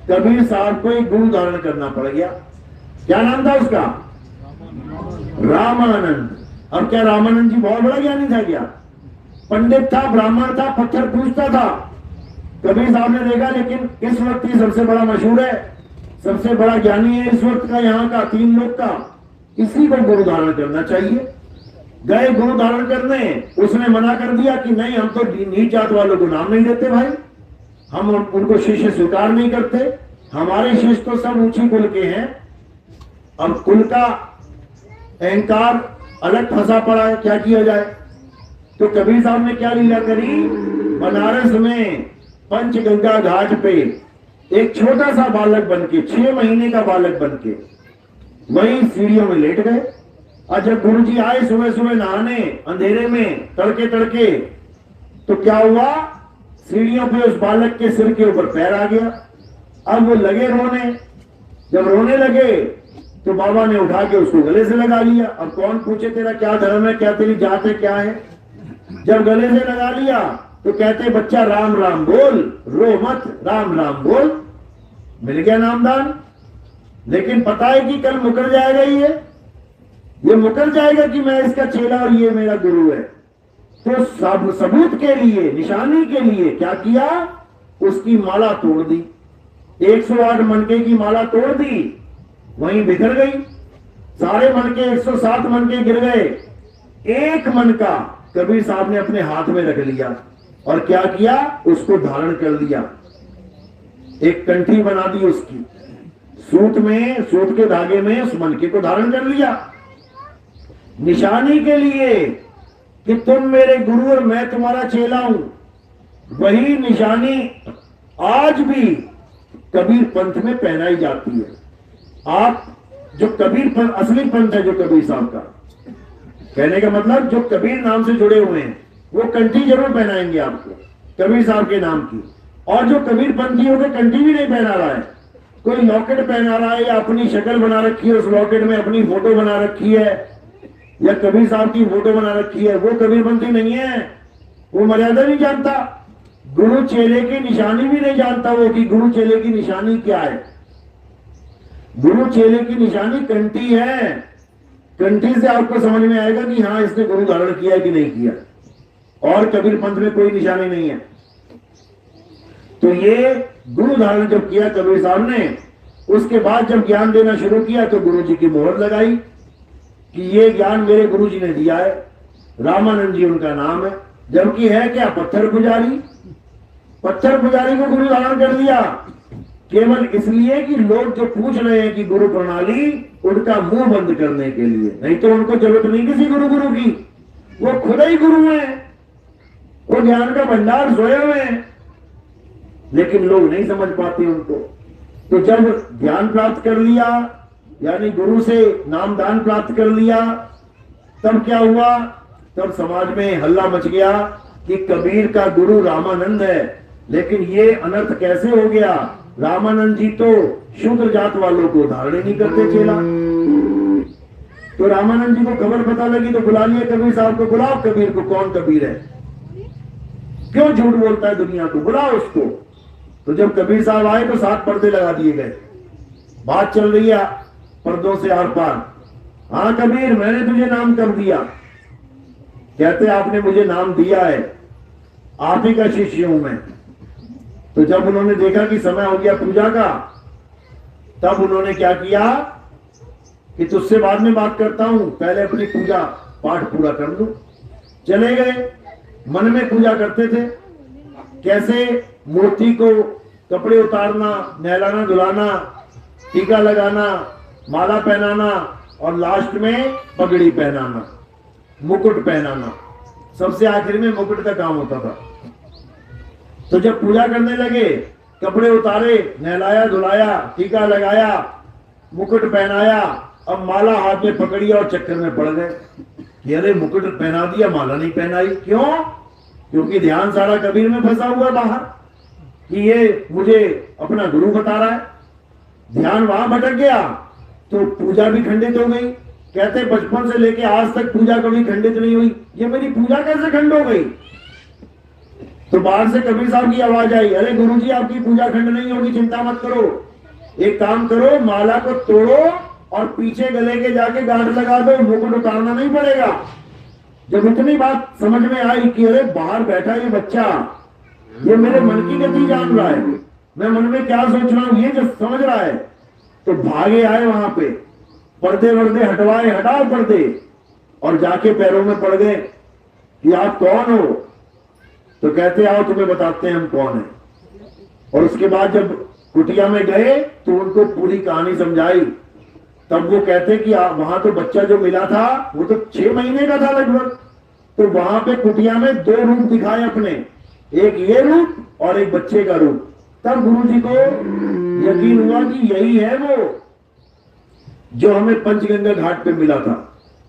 B: कबीर साहब को एक गुरु धारण करना पड़ गया। क्या नाम था उसका? रामानंद। और क्या रामानंद जी बहुत बड़ा ज्ञानी था क्या? पंडित था, ब्राह्मण था, पत्थर पूजता था। कबीर साहब ने देखा लेकिन इस वक्त ये सबसे बड़ा मशहूर है, सबसे बड़ा ज्ञानी है इस वक्त का, यहाँ का 3 लोग का, इसी को गुरु धारण करना चाहिए। गए गुरु धारण करने, उसने मना कर दिया कि नहीं हम तो नीच जात वालों को नाम नहीं देते भाई, हम उनको शिष्य स्वीकार नहीं करते, हमारे शिष्य तो सब ऊंची कुल के हैं। अब कुल का अहंकार अलग फंसा पड़ा है, क्या किया जाए। तो कबीर साहब ने क्या लीला करी, बनारस में पंचगंगा घाट पे एक छोटा सा बालक बनके, 6 महीने का बालक बनके वहीं सीढ़ियों में लेट गए। और जब गुरु जी आए सुबह सुबह नहाने अंधेरे में, तड़के तड़के, तो क्या हुआ, सीढ़ियों पे उस बालक के सिर के ऊपर पैर आ गया। अब वो लगे रोने, जब रोने लगे तो बाबा ने उठा के उसको गले से लगा लिया। अब कौन पूछे तेरा क्या धर्म है, क्या तेरी जात है, क्या है। जब गले से लगा लिया तो कहते बच्चा राम राम बोल, रो मत, राम राम बोल। मिल गया नामदान। लेकिन पता है कि कल मुकर जाएगा, ये मुकर जाएगा कि मैं इसका चेला और ये मेरा गुरु है। तो सबूत के लिए, निशानी के लिए क्या किया, उसकी माला तोड़ दी, 108 मनके की माला तोड़ दी, वहीं बिखर गई। सारे मनके 107 मनके गिर गए। एक मनका कबीर साहब ने अपने हाथ में रख लिया और क्या किया, उसको धारण कर लिया, एक कंठी बना दी उसकी, सूत में, सूत के धागे में उस मनके को धारण कर लिया, निशानी के लिए कि तुम मेरे गुरु और मैं तुम्हारा चेला हूं। वही निशानी आज भी कबीर पंथ में पहनाई जाती है। आप जो कबीर पंथ, असली पंथ है जो कबीर साहब का, कहने का मतलब जो कबीर नाम से जुड़े हुए हैं वो कंठी जरूर पहनाएंगे आपको कबीर साहब के नाम की। और जो कबीर पंथी होकर कंठी भी नहीं पहना रहा है, कोई लॉकेट पहना रहा है या अपनी शक्ल बना रखी है, उस लॉकेट में अपनी फोटो बना रखी है या कबीर साहब की फोटो बना रखी है, वो कबीर पंथी नहीं है। वो मर्यादा नहीं जानता, गुरु चेले की निशानी भी नहीं जानता वो कि गुरु चेले की निशानी क्या है। गुरु चेले की निशानी कंठी है। कंठी से आपको समझ में आएगा कि हाँ इसने गुरु धारण किया कि नहीं किया, और कबीर पंथ में कोई निशानी नहीं है। तो ये गुरु धारण जब किया कबीर साहब ने, उसके बाद जब ज्ञान देना शुरू किया तो गुरु जी की मोहर लगाई कि ये ज्ञान मेरे गुरु जी ने दिया है, रामानंद जी उनका नाम है। जबकि है क्या, पत्थर पुजारी। पत्थर पुजारी को गुरु धारण कर दिया केवल इसलिए कि लोग जो पूछ रहे हैं कि गुरु प्रणाली, उनका मुंह बंद करने के लिए, नहीं तो उनको जरूरत नहीं किसी गुरु की, वो खुद ही गुरु हैं, वो ज्ञान का भंडार सोए हुए हैं, लेकिन लोग नहीं समझ पाते उनको। तो जब ज्ञान प्राप्त कर लिया, यानी गुरु से नामदान प्राप्त कर लिया, तब क्या हुआ, तब समाज में हल्ला मच गया कि कबीर का गुरु रामानंद है। लेकिन ये अनर्थ कैसे हो गया, रामानंद जी तो शूद्र जात वालों को धारण नहीं करते चेला। तो रामानंद जी को खबर पता लगी तो बुला लिया कबीर साहब को, बुलाओ कबीर को, कौन कबीर है, क्यों झूठ बोलता है दुनिया को, बुलाओ उसको। तो जब कबीर साहब आए तो 7 पर्दे लगा दिए गए, बात चल रही है पर्दों से आर पार। हाँ कबीर, मैंने तुझे नाम कब दिया? कहते आपने मुझे नाम दिया है, आप ही का शिष्य हूं मैं। तो जब उन्होंने देखा कि समय हो गया पूजा का, तब उन्होंने क्या किया कि तुझसे बाद में बात करता हूं, पहले अपनी पूजा पाठ पूरा कर लूं। चले गए, मन में पूजा करते थे, कैसे मूर्ति को कपड़े उतारना, नहलाना धुलाना, टीका लगाना, माला पहनाना और लास्ट में पगड़ी पहनाना, मुकुट पहनाना, सबसे आखिर में मुकुट का काम होता था। तो जब पूजा करने लगे, कपड़े उतारे, नहलाया धुलाया, टीका लगाया, मुकुट पहनाया, अब माला हाथ में पकड़ी और चक्कर में पड़ गए कि अरे मुकुट पहना दिया, माला नहीं पहनाई। क्यों? क्योंकि ध्यान सारा कबीर में फंसा हुआ बाहर कि ये मुझे अपना गुरु बता रहा है। ध्यान वहां भटक गया तो पूजा भी खंडित हो गई। कहते बचपन से लेके आज तक पूजा कभी खंडित नहीं हुई, ये मेरी पूजा कैसे खंड हो गई? तो बाहर से कबीर साहब की आवाज आई, अरे गुरुजी आपकी पूजा खंड नहीं होगी, चिंता मत करो, एक काम करो, माला को तोड़ो और पीछे गले के जाके गांठ लगा दो, मुकुट उतारना नहीं पड़ेगा। जब इतनी बात समझ में आई कि अरे बाहर बैठा ये बच्चा, ये मेरे मन की गति जान रहा है, मैं मन में क्या सोच रहा हूं ये जो समझ रहा है, तो भागे आए वहां पे, पर्दे वर्दे हटवाए, हटाओ पर्दे, और जाके पैरों में पड़ गए कि आप कौन हो? तो कहते आओ तुम्हें बताते हैं हम कौन है। और उसके बाद जब कुटिया में गए तो उनको पूरी कहानी समझाई। तब वो कहते कि वहां तो बच्चा जो मिला था वो तो 6 महीने का था लगभग, तो वहां पे कुटिया में 2 रूप दिखाए अपने, एक ये रूप और एक बच्चे का रूप। तब गुरुजी को यकीन हुआ कि यही है वो जो हमें पंचगंगा घाट पे मिला था।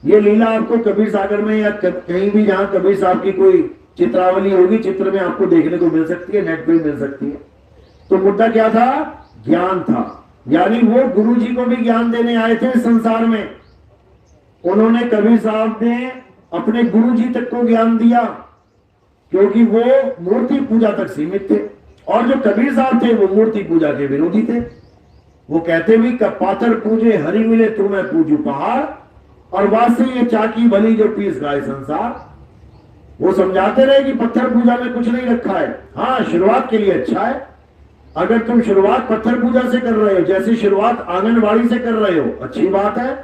B: ये लीला आपको कबीर सागर में या कहीं भी जहां कबीर साहब की कोई चित्रावली होगी, चित्र में आपको देखने को मिल सकती है, नेट पे मिल सकती है। तो मुद्दा क्या था? ज्ञान था। यानी वो गुरुजी को भी ज्ञान देने आए थे इस संसार में। उन्होंने कबीर साहब ने अपने गुरुजी तक को ज्ञान दिया, क्योंकि वो मूर्ति पूजा तक सीमित थे, और जो कबीर साहब थे वो मूर्ति पूजा के विरोधी थे। वो कहते भी पाथर पूजे हरि मिले तो मैं पूजू पहाड़, और वासे ये चाकी भली जो पीस गाय संसार। वो समझाते रहे कि पत्थर पूजा में कुछ नहीं रखा है, हाँ शुरुआत के लिए अच्छा है। अगर तुम शुरुआत पत्थर पूजा से कर रहे हो, जैसे शुरुआत आंगनबाड़ी से कर रहे हो, अच्छी बात है,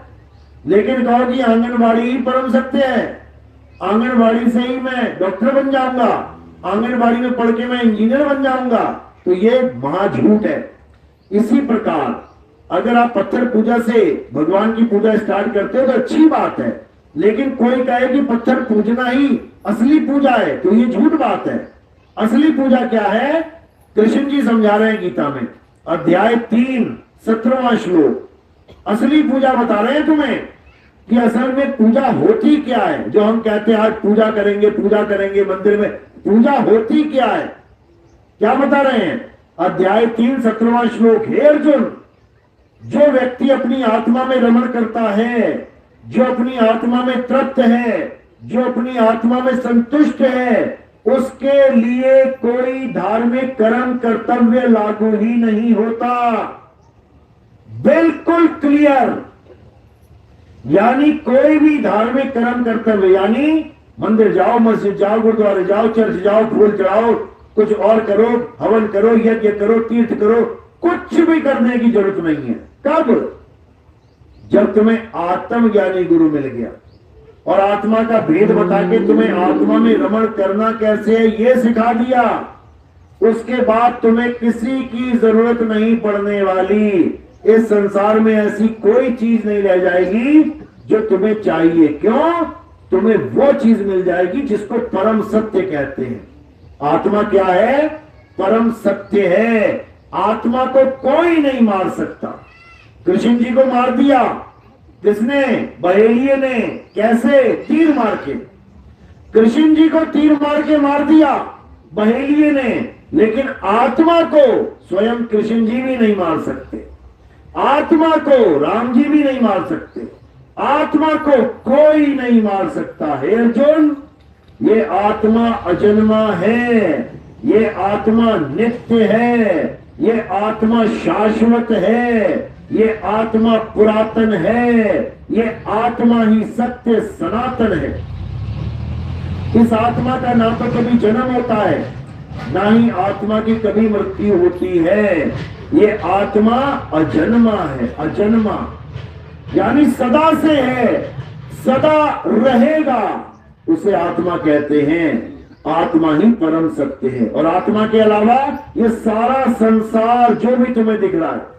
B: लेकिन कहो कि आंगनबाड़ी ही परम सत्य है, आंगनबाड़ी से ही मैं डॉक्टर बन जाऊंगा, आंगनबाड़ी में पढ़ के मैं इंजीनियर बन जाऊंगा, तो ये महाझूठ है। इसी प्रकार अगर आप पत्थर पूजा से भगवान की पूजा स्टार्ट करते हो तो अच्छी बात है, लेकिन कोई कहे कि पत्थर पूजना ही असली पूजा है, तो ये झूठ बात है। असली पूजा क्या है? कृष्ण जी समझा रहे हैं गीता में, अध्याय 3 17वां श्लोक। असली पूजा बता रहे हैं तुम्हें कि असल में पूजा होती क्या है। जो हम कहते हैं आज पूजा करेंगे मंदिर में, पूजा होती क्या है, क्या बता रहे हैं? अध्याय 3 17वां श्लोक, हे अर्जुन, जो व्यक्ति अपनी आत्मा में रमण करता है, जो अपनी आत्मा में तृप्त है, जो अपनी आत्मा में संतुष्ट है, उसके लिए कोई धार्मिक कर्म कर्तव्य लागू ही नहीं होता। बिल्कुल क्लियर। यानी कोई भी धार्मिक कर्म कर्तव्य, यानी मंदिर जाओ, मस्जिद जाओ, गुरुद्वारे जाओ, चर्च जाओ, फूल चढ़ाओ, कुछ और करो, हवन करो, यज्ञ करो, तीर्थ करो, कुछ भी करने की जरूरत नहीं है। कब? जब तुम्हें आत्मज्ञानी गुरु मिल गया और आत्मा का भेद बता के तुम्हें आत्मा में रमण करना कैसे है ये सिखा दिया, उसके बाद तुम्हें किसी की जरूरत नहीं पड़ने वाली। इस संसार में ऐसी कोई चीज नहीं रह जाएगी जो तुम्हें चाहिए। क्यों? तुम्हें वो चीज मिल जाएगी जिसको परम सत्य कहते हैं। आत्मा क्या है? परम सत्य है। आत्मा को कोई नहीं मार सकता। कृष्ण जी को मार दिया किसने? बहेलिये ने। कैसे? तीर मार के। कृष्ण जी को तीर मार के मार दिया बहेलिये ने, लेकिन आत्मा को स्वयं कृष्ण जी भी नहीं मार सकते, आत्मा को राम जी भी नहीं मार सकते, आत्मा को कोई नहीं मार सकता। हे अर्जुन, ये आत्मा अजन्मा है, ये आत्मा नित्य है, ये आत्मा शाश्वत है, ये आत्मा पुरातन है, ये आत्मा ही सत्य सनातन है। इस आत्मा का ना तो कभी जन्म होता है, ना ही आत्मा की कभी मृत्यु होती है। ये आत्मा अजन्मा है। अजन्मा यानी सदा से है, सदा रहेगा, उसे आत्मा कहते हैं। आत्मा ही परम सत्य है। और आत्मा के अलावा ये सारा संसार जो भी तुम्हें दिख रहा है,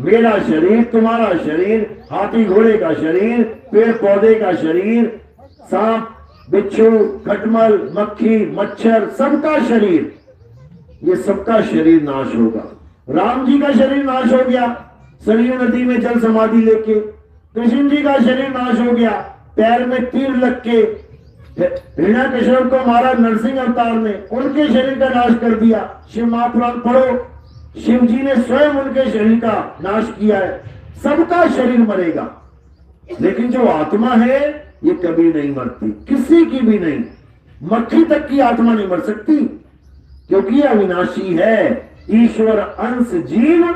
B: मेरा शरीर, तुम्हारा शरीर, हाथी घोड़े का शरीर, पेड़ पौधे का शरीर, सांप बिच्छू खटमल मक्खी मच्छर, सबका शरीर, ये सबका शरीर नाश होगा। राम जी का शरीर नाश हो गया सरयू नदी में जल समाधि लेके, कृष्ण जी का शरीर नाश हो गया पैर में तीर लग के, हिरण्याकश्यप को मारा नरसिंह अवतार ने, उनके शरीर का नाश कर दिया। शिव महापुराण पढ़ो, शिव जी ने स्वयं उनके शरीर का नाश किया है। सबका शरीर मरेगा, लेकिन जो आत्मा है ये कभी नहीं मरती, किसी की भी नहीं। मक्खी तक की आत्मा नहीं मर सकती, क्योंकि ये अविनाशी है। ईश्वर अंश जीव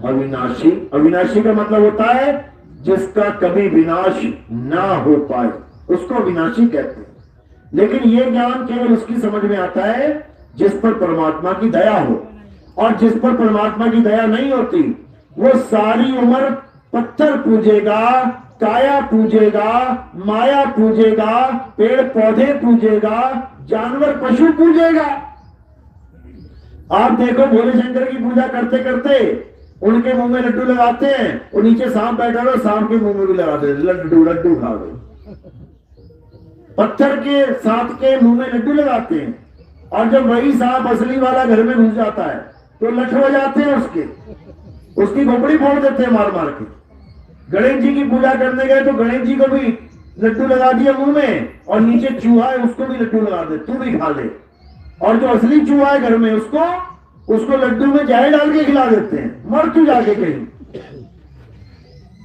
B: अविनाशी। अविनाशी का मतलब होता है जिसका कभी विनाश ना हो पाए, उसको अविनाशी कहते हैं। लेकिन ये ज्ञान केवल उसकी समझ में आता है जिस पर परमात्मा की दया हो, और जिस पर परमात्मा की दया नहीं होती वो सारी उम्र पत्थर पूजेगा, काया पूजेगा, माया पूजेगा, पेड़ पौधे पूजेगा, जानवर पशु पूजेगा। आप देखो भोले शंकर की पूजा करते करते उनके मुंह में लड्डू लगाते हैं, और नीचे सांप बैठा हुआ, सांप के मुंह में भी लगाते हैं लड्डू, लड्डू खा गए। पत्थर के सांप के मुंह में लड्डू लगाते हैं, और जब वही सांप असली वाला घर में घुस जाता है तो लठ बजाते हैं, उसकी खोपड़ी फोड़ देते हैं मार मार के। गणेश जी की पूजा करने गए तो गणेश जी को भी लड्डू लगा दिया मुंह में, और नीचे चूहा है उसको भी लड्डू लगा दे, तू भी खा ले। और जो असली चूहा है घर में उसको लड्डू में जहर डाल के खिला देते हैं, मर तू जाके कहीं।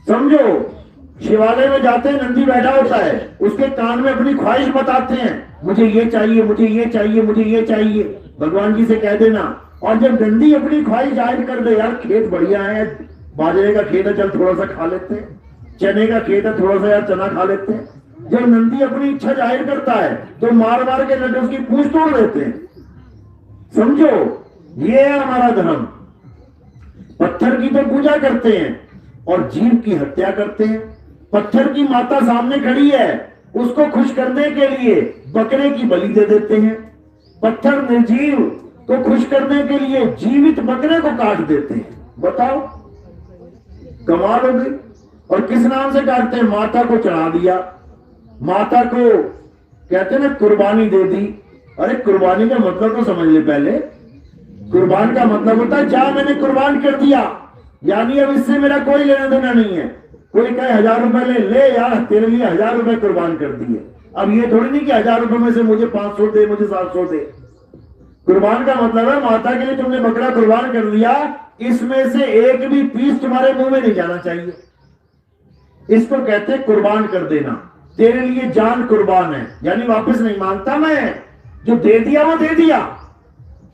B: समझो, शिवालय में जाते हैं, नंदी बैठा होता है, उसके कान में अपनी ख्वाहिश बताते हैं, मुझे ये चाहिए, मुझे ये चाहिए, मुझे ये चाहिए, भगवान जी से कह देना। और जब नंदी अपनी ख्वाहिश जाहिर कर दे, यार खेत बढ़िया है, बाजरे का खेत है, चल थोड़ा सा खा लेते हैं, चने का खेत है, थोड़ा सा यार चना खा लेते हैं। जब नंदी अपनी इच्छा जाहिर करता है तो मार मार के लड्डू उसकी पूंछ तोड़ देते हैं। समझो, ये है हमारा धर्म। पत्थर की तो पूजा करते हैं और जीव की हत्या करते हैं। पत्थर की माता सामने खड़ी है, उसको खुश करने के लिए बकरे की बलि दे देते हैं। पत्थर निर्जीव को खुश करने के लिए जीवित बकरे को काट देते हैं। बताओ, कमाल हो गई। और किस नाम से काटते हैं? माता को चढ़ा दिया, माता को कहते हैं ना कुर्बानी दे दी। अरे कुर्बानी का मतलब तो समझ ले पहले। कुर्बान का मतलब होता है जा मैंने कुर्बान कर दिया, यानी अब इससे मेरा कोई लेना देना नहीं है। कोई कहे 1000 रुपए ले यार, तेरे लिए 1000 रुपए कुर्बान कर दिए। अब ये थोड़ी नहीं कि 1000 रुपए में से मुझे 500 दे, मुझे 700 दे। कुर्बान का मतलब है माता के लिए तुमने बकरा कुर्बान कर दिया, इसमें से एक भी पीस तुम्हारे मुंह में नहीं जाना चाहिए। इसको कहते हैं कुर्बान कर देना। तेरे लिए जान कुर्बान है, यानी वापस नहीं मांगता मैं, जो दे दिया वो दे दिया।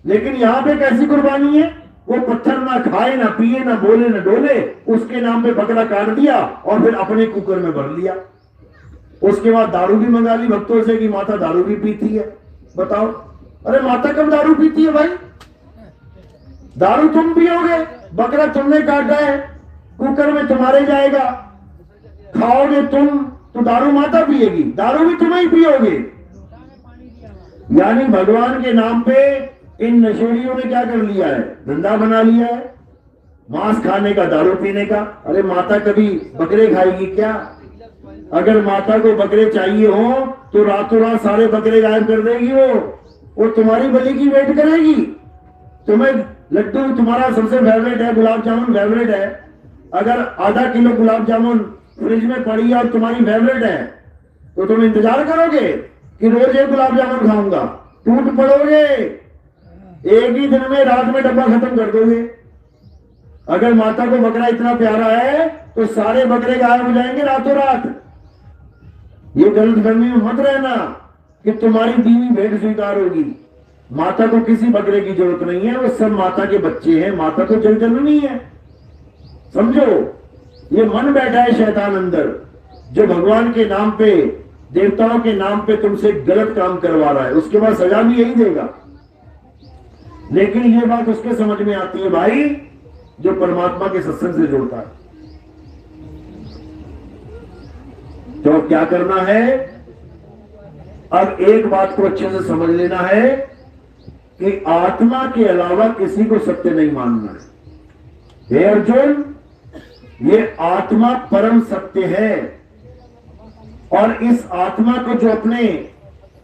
B: लेकिन यहां पे कैसी कुर्बानी है? वो पत्थर ना खाए, ना पिए, ना बोले, ना डोले, उसके नाम पे बकरा काट दिया और फिर अपने कुकर में भर लिया। उसके बाद दारू भी मंगा ली भक्तों से कि माता दारू भी पीती है। बताओ, अरे माता कब दारू पीती है भाई? दारू तुम पियोगे, बकरा तुमने काटा है, कुकर में तुम्हारे जाएगा, खाओगे तुम, तो दारू माता पिएगी, दारू भी तुम्हें ही पियोगे। यानी भगवान के नाम पे इन नशेड़ियों ने क्या कर लिया है? धंधा बना लिया है, मांस खाने का, दारू पीने का। अरे माता कभी बकरे खाएगी क्या? अगर माता को बकरे चाहिए हो तो रातों रात सारे बकरे गायब कर देगी वो तुम्हारी बलि की वेट करेगी। तुम्हें लड्डू तुम्हारा सबसे फेवरेट है, गुलाब जामुन फेवरेट है, अगर आधा किलो गुलाब जामुन फ्रिज में पड़ी है और तुम्हारी फेवरेट है तो तुम इंतजार करोगे कि रोज एक गुलाब जामुन खाऊंगा? टूट पड़ोगे, एक ही दिन में रात में डब्बा खत्म कर दोगे। अगर माता को बकरा इतना प्यारा है तो सारे बकरे गायब हो जाएंगे रातों रात। ये गलतफहमी में मत रहना कि तुम्हारी दीवी भेंट स्वीकार होगी। माता को किसी बकरे की जरूरत नहीं है, वो सब माता के बच्चे हैं, माता तो जग जननी है। समझो, ये मन बैठा है शैतान अंदर, जो भगवान के नाम पे, देवताओं के नाम पे तुमसे गलत काम करवा रहा है, उसके बाद सजा भी यही देगा। लेकिन ये बात उसके समझ में आती है भाई जो परमात्मा के सत्संग से जुड़ता है। तो क्या करना है? अब एक बात को अच्छे से समझ लेना है कि आत्मा के अलावा किसी को सत्य नहीं मानना है। हे अर्जुन, ये आत्मा परम सत्य है, और इस आत्मा को जो अपने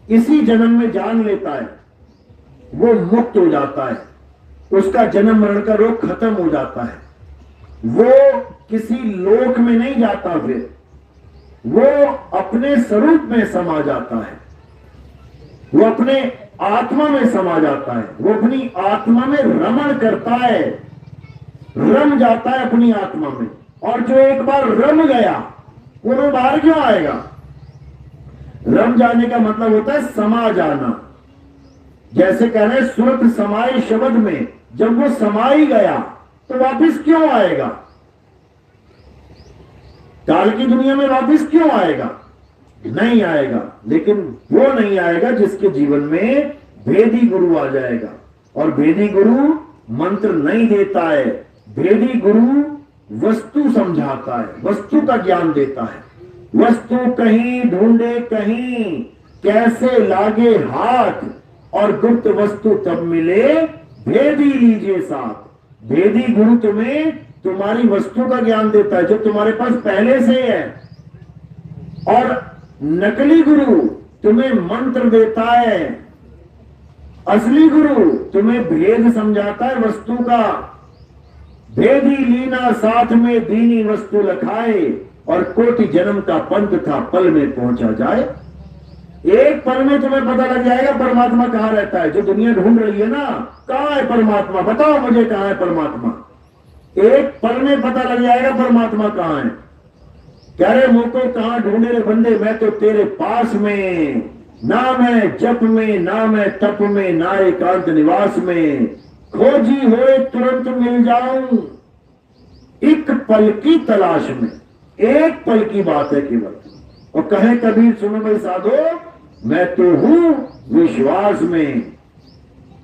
B: इसी जन्म में जान लेता है वो मुक्त हो जाता है, उसका जन्म मरण का रोग खत्म हो जाता है, वो किसी लोक में नहीं जाता, फिर वो अपने स्वरूप में समा जाता है। वो अपने आत्मा में समा जाता है, वो अपनी आत्मा में रमण करता है, रम जाता है अपनी आत्मा में। और जो एक बार रम गया वो बाहर क्यों आएगा? रम जाने का मतलब होता है समा जाना। जैसे कह रहे सुरत समाये शब्द में, जब वो समा ही गया तो वापिस क्यों आएगा? काल की दुनिया में वापिस क्यों आएगा? नहीं आएगा। लेकिन वो नहीं आएगा जिसके जीवन में भेदी गुरु आ जाएगा। और भेदी गुरु मंत्र नहीं देता है, भेदी गुरु वस्तु समझाता है, वस्तु का ज्ञान देता है। वस्तु कहीं ढूंढे कहीं, कैसे लागे हाथ, और गुप्त वस्तु तब मिले भेदी लीजिए साथ। भेदी गुरु तुम्हें तुम्हारी वस्तु का ज्ञान देता है जो तुम्हारे पास पहले से है। और नकली गुरु तुम्हें मंत्र देता है, असली गुरु तुम्हें भेद समझाता है वस्तु का। भेदी लीना साथ में दीनी वस्तु लखाए, और कोटि जन्म का पंथ था पल में पहुंचा जाए। एक पल में तुम्हें पता लग जाएगा परमात्मा कहां रहता है। जो दुनिया ढूंढ रही है ना, कहां है परमात्मा, बताओ मुझे कहां है परमात्मा। एक पल में पता लग जाएगा परमात्मा कहां है। कह रहे मुझको कहां ढूंढे रे बंदे, मैं तो तेरे पास में, ना मैं जप में, ना मैं तप में, ना एकांत निवास में, खोजी होए तुरंत मिल जाऊं एक पल की तलाश में। एक पल की बात है केवल। और कहे कबीर सुनो भाई साधो, मैं तो हूं विश्वास में।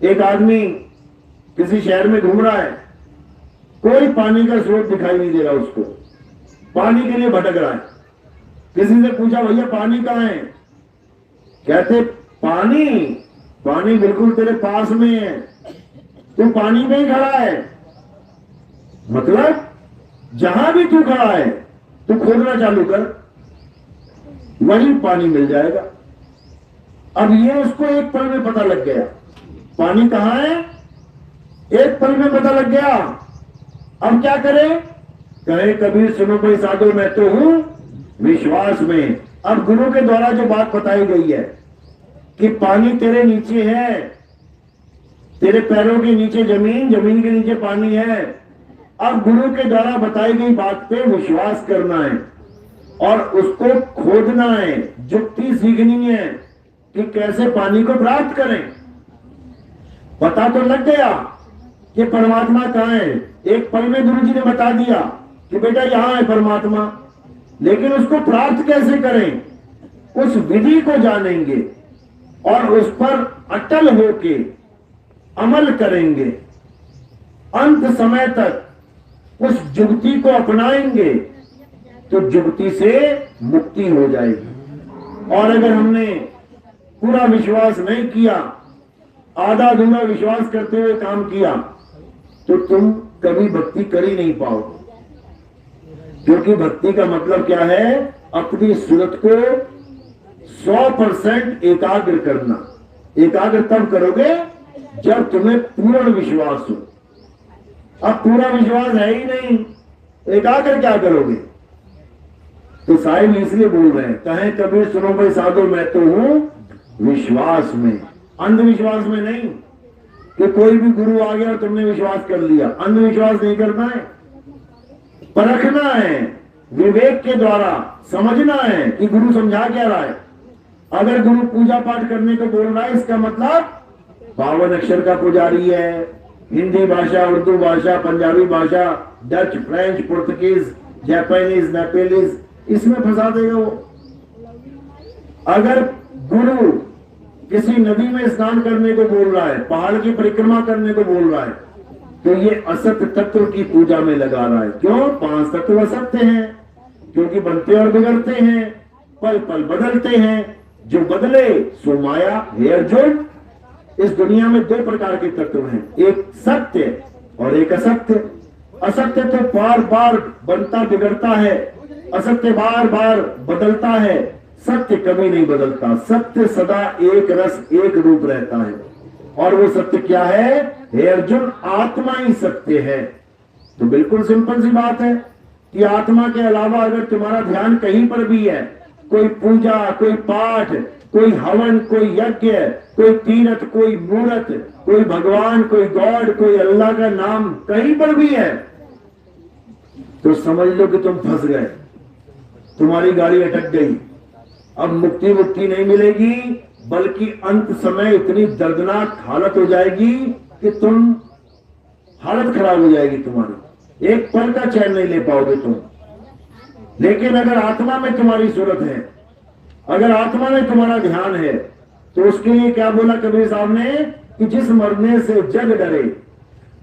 B: एक आदमी किसी शहर में घूम रहा है, कोई पानी का स्रोत दिखाई नहीं दे रहा उसको, पानी के लिए भटक रहा है। किसी से पूछा भैया पानी कहां है? कहते पानी, पानी बिल्कुल तेरे पास में है, तू पानी में ही खड़ा है। मतलब जहां भी तू खड़ा है तू खोदना चालू कर, वहीं पानी मिल जाएगा। अब ये उसको एक पल में पता लग गया पानी कहां है, एक पल में पता लग गया। अब क्या करे? कहे कबीर सुनो भाई साधो, मैं तो हूं विश्वास में। अब गुरु के द्वारा जो बात बताई गई है कि पानी तेरे नीचे है, तेरे पैरों के नीचे जमीन, जमीन के नीचे पानी है। अब गुरु के द्वारा बताई गई बात पे विश्वास करना है और उसको खोदना है, जुक्ति सीखनी है कि कैसे पानी को प्राप्त करें। पता तो लग गया कि परमात्मा कहां है, एक पल में गुरु जी ने बता दिया कि बेटा यहां है परमात्मा। लेकिन उसको प्राप्त कैसे करें, उस विधि को जानेंगे और उस पर अटल होके अमल करेंगे, अंत समय तक उस जुगती को अपनाएंगे तो जुगती से मुक्ति हो जाएगी। और अगर हमने पूरा विश्वास नहीं किया, आधा अधूरा विश्वास करते हुए काम किया, तो तुम कभी भक्ति कर ही नहीं पाओगे। क्योंकि भक्ति का मतलब क्या है? अपनी सूरत को 100% एकाग्र करना। एकाग्र तब करोगे जब तुम्हें पूर्ण विश्वास हो। अब पूरा विश्वास है ही नहीं, एकाग्र क्या करोगे? तो साहिब इसलिए बोल रहे हैं, कहे कबीर सुनो भाई साधो, मैं तो हूं विश्वास में, अंधविश्वास में नहीं कि कोई भी गुरु आ गया और तुमने विश्वास कर लिया। अंधविश्वास नहीं करना है, परखना है, विवेक के द्वारा समझना है कि गुरु समझा क्या रहा है। अगर गुरु पूजा पाठ करने को बोल रहा है, इसका मतलब 52 अक्षर का पुजारी है, हिंदी भाषा, उर्दू भाषा, पंजाबी भाषा, Dutch, French, Portuguese, Japanese, Nepalese, इसमें फंसा देगा वो। अगर गुरु किसी नदी में स्नान करने को बोल रहा है, पहाड़ की परिक्रमा करने को बोल रहा है, तो ये असत्य तत्व की पूजा में लगा रहा है। क्यों? 5 तत्व असत्य हैं, क्योंकि बनते और बिगड़ते हैं, पल पल बदलते हैं। जो बदले सो माया। हे अर्जुन, इस दुनिया में 2 प्रकार के तत्व हैं, एक सत्य और एक असत्य। असत्य तो बार बार बनता बिगड़ता है, असत्य बार बार बदलता है, सत्य कभी नहीं बदलता। सत्य सदा एक रस एक रूप रहता है। और वो सत्य क्या है? हे अर्जुन, आत्मा ही सत्य है। तो बिल्कुल सिंपल सी बात है कि आत्मा के अलावा अगर तुम्हारा ध्यान कहीं पर भी है, कोई पूजा, कोई पाठ, कोई हवन, कोई यज्ञ, कोई तीर्थ, कोई मूर्त, कोई भगवान, कोई गॉड, कोई अल्लाह का नाम कहीं पर भी है तो समझ लो कि तुम फंस गए, तुम्हारी गाड़ी अटक गई। अब मुक्ति मुक्ति नहीं मिलेगी, बल्कि अंत समय इतनी दर्दनाक हालत हो जाएगी कि तुम हालत खराब हो जाएगी तुम्हारी, एक पल का चैन नहीं ले पाओगे तुम। लेकिन अगर आत्मा में तुम्हारी सूरत है, अगर आत्मा में तुम्हारा ध्यान है, तो उसके लिए क्या बोला कबीर साहब ने कि जिस मरने से जग डरे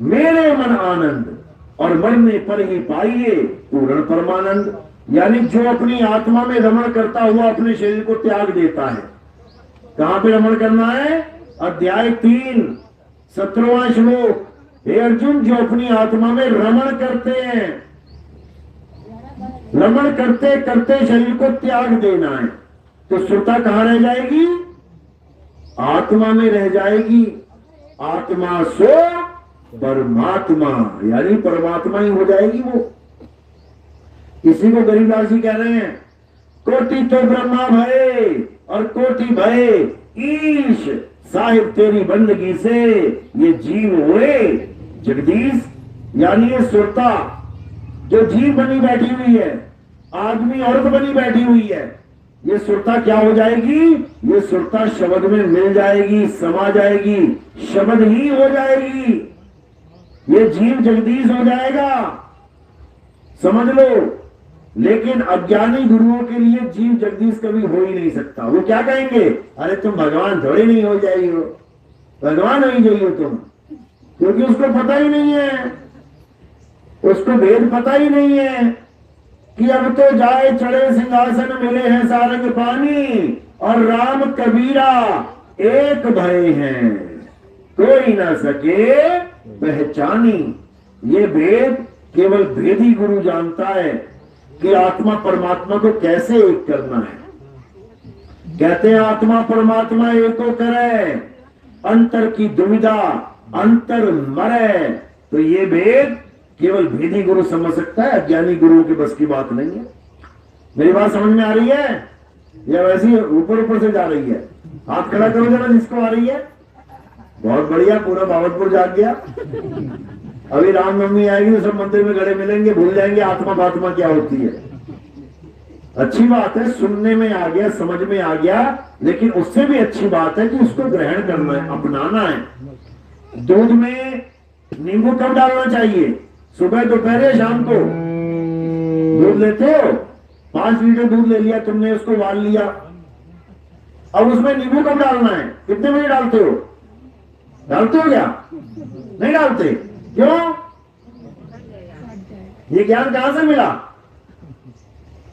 B: मेरे मन आनंद, और मरने पर ही पाइए पूर्ण परमानंद। यानी जो अपनी आत्मा में रमण करता हुआ अपने शरीर को त्याग देता है। कहां पे रमण करना है? अध्याय 3 17वां श्लोक। हे अर्जुन, जो अपनी आत्मा में रमण करते हैं, रमण करते करते शरीर को त्याग देना है, तो सुरता कहां रह जाएगी? आत्मा में रह जाएगी। आत्मा सो परमात्मा, यानी परमात्मा ही हो जाएगी वो। इसी को गरीबदास जी कह रहे हैं, कोटि तो ब्रह्मा भये और कोटि भये ईश, साहिब तेरी बंदगी से ये जीव हुए जगदीश। यानी ये सुरता जो जीव बनी बैठी हुई है, आदमी औरत बनी बैठी हुई है, ये सुरता क्या हो जाएगी? ये सुरता शब्द में मिल जाएगी, समा जाएगी, शब्द ही हो जाएगी। ये जीव जगदीश हो जाएगा, समझ लो। लेकिन अज्ञानी गुरुओं के लिए जीव जगदीश कभी हो ही नहीं सकता। वो क्या कहेंगे? अरे तुम भगवान थोड़े नहीं हो जाइए हो, भगवान हो ही जाइए तुम, क्योंकि उसको पता ही नहीं है, उसको भेद पता ही नहीं है कि अब तो जाए चढ़े सिंहासन मिले हैं सारंग पानी, और राम कबीरा एक भय हैं कोई ना सके पहचानी। ये भेद केवल भेदी गुरु जानता है कि आत्मा परमात्मा को कैसे एक करना है। कहते हैं आत्मा परमात्मा एको करे, अंतर की दुविधा अंतर मरे। तो ये भेद केवल भेदी गुरु समझ सकता है, अज्ञानी गुरुओं के बस की बात नहीं है। मेरी बात समझ में आ रही है या वैसी ऊपर ऊपर से जा रही है? हाथ खड़ा करो जरा जिसको आ रही है। बहुत बढ़िया, पूरा भावतपुर जाग गया। अभी रामनवमी आएगी तो सब मंदिर में गड़े मिलेंगे, भूल जाएंगे आत्मा फात्मा क्या होती है। अच्छी बात है, सुनने में आ गया, समझ में आ गया, लेकिन उससे भी अच्छी बात है कि उसको ग्रहण करना है, अपनाना है। दूध में नींबू कब डालना चाहिए? सुबह, दोपहर या शाम को? दूध लेते हो, 5 लीटर दूध ले लिया तुमने, उसको उबाल लिया, अब उसमें नींबू कब डालना है? कितने बजे डालते हो? डालते हो क्या? नहीं डालते। क्यों? ये ज्ञान कहां से मिला?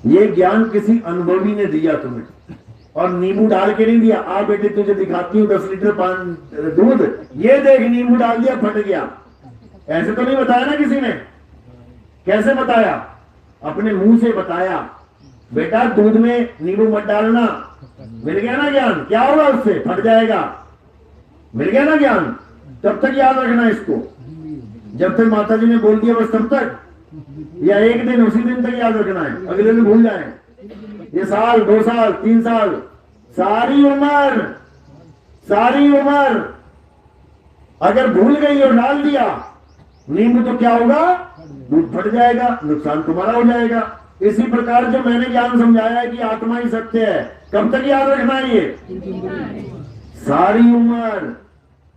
B: ये ज्ञान किसी अनुभवी ने दिया तुम्हें, और नींबू डाल के नहीं दिया। आ बेटे तुझे दिखाती हूँ 10 लीटर दूध, ये देख नींबू डाल दिया फट गया, ऐसे तो नहीं बताया ना किसी ने। कैसे बताया? अपने मुंह से बताया, बेटा दूध में नींबू मत डालना। मिल गया ना ज्ञान? क्या होगा उससे? फट जाएगा। मिल गया ना ज्ञान? तब तक याद रखना इसको, जब तक माता जी ने बोल दिया बस तब तक, या एक दिन उसी दिन तक याद रखना है, अगले दिन भूल जाए। ये साल, 2 साल, 3 साल, सारी उम्र अगर भूल गई और डाल दिया नींबू तो क्या होगा? दूध फट जाएगा, नुकसान तुम्हारा हो जाएगा। इसी प्रकार जो मैंने ज्ञान समझाया है कि आत्मा ही सत्य है, कब तक याद रखना है? ये सारी उम्र।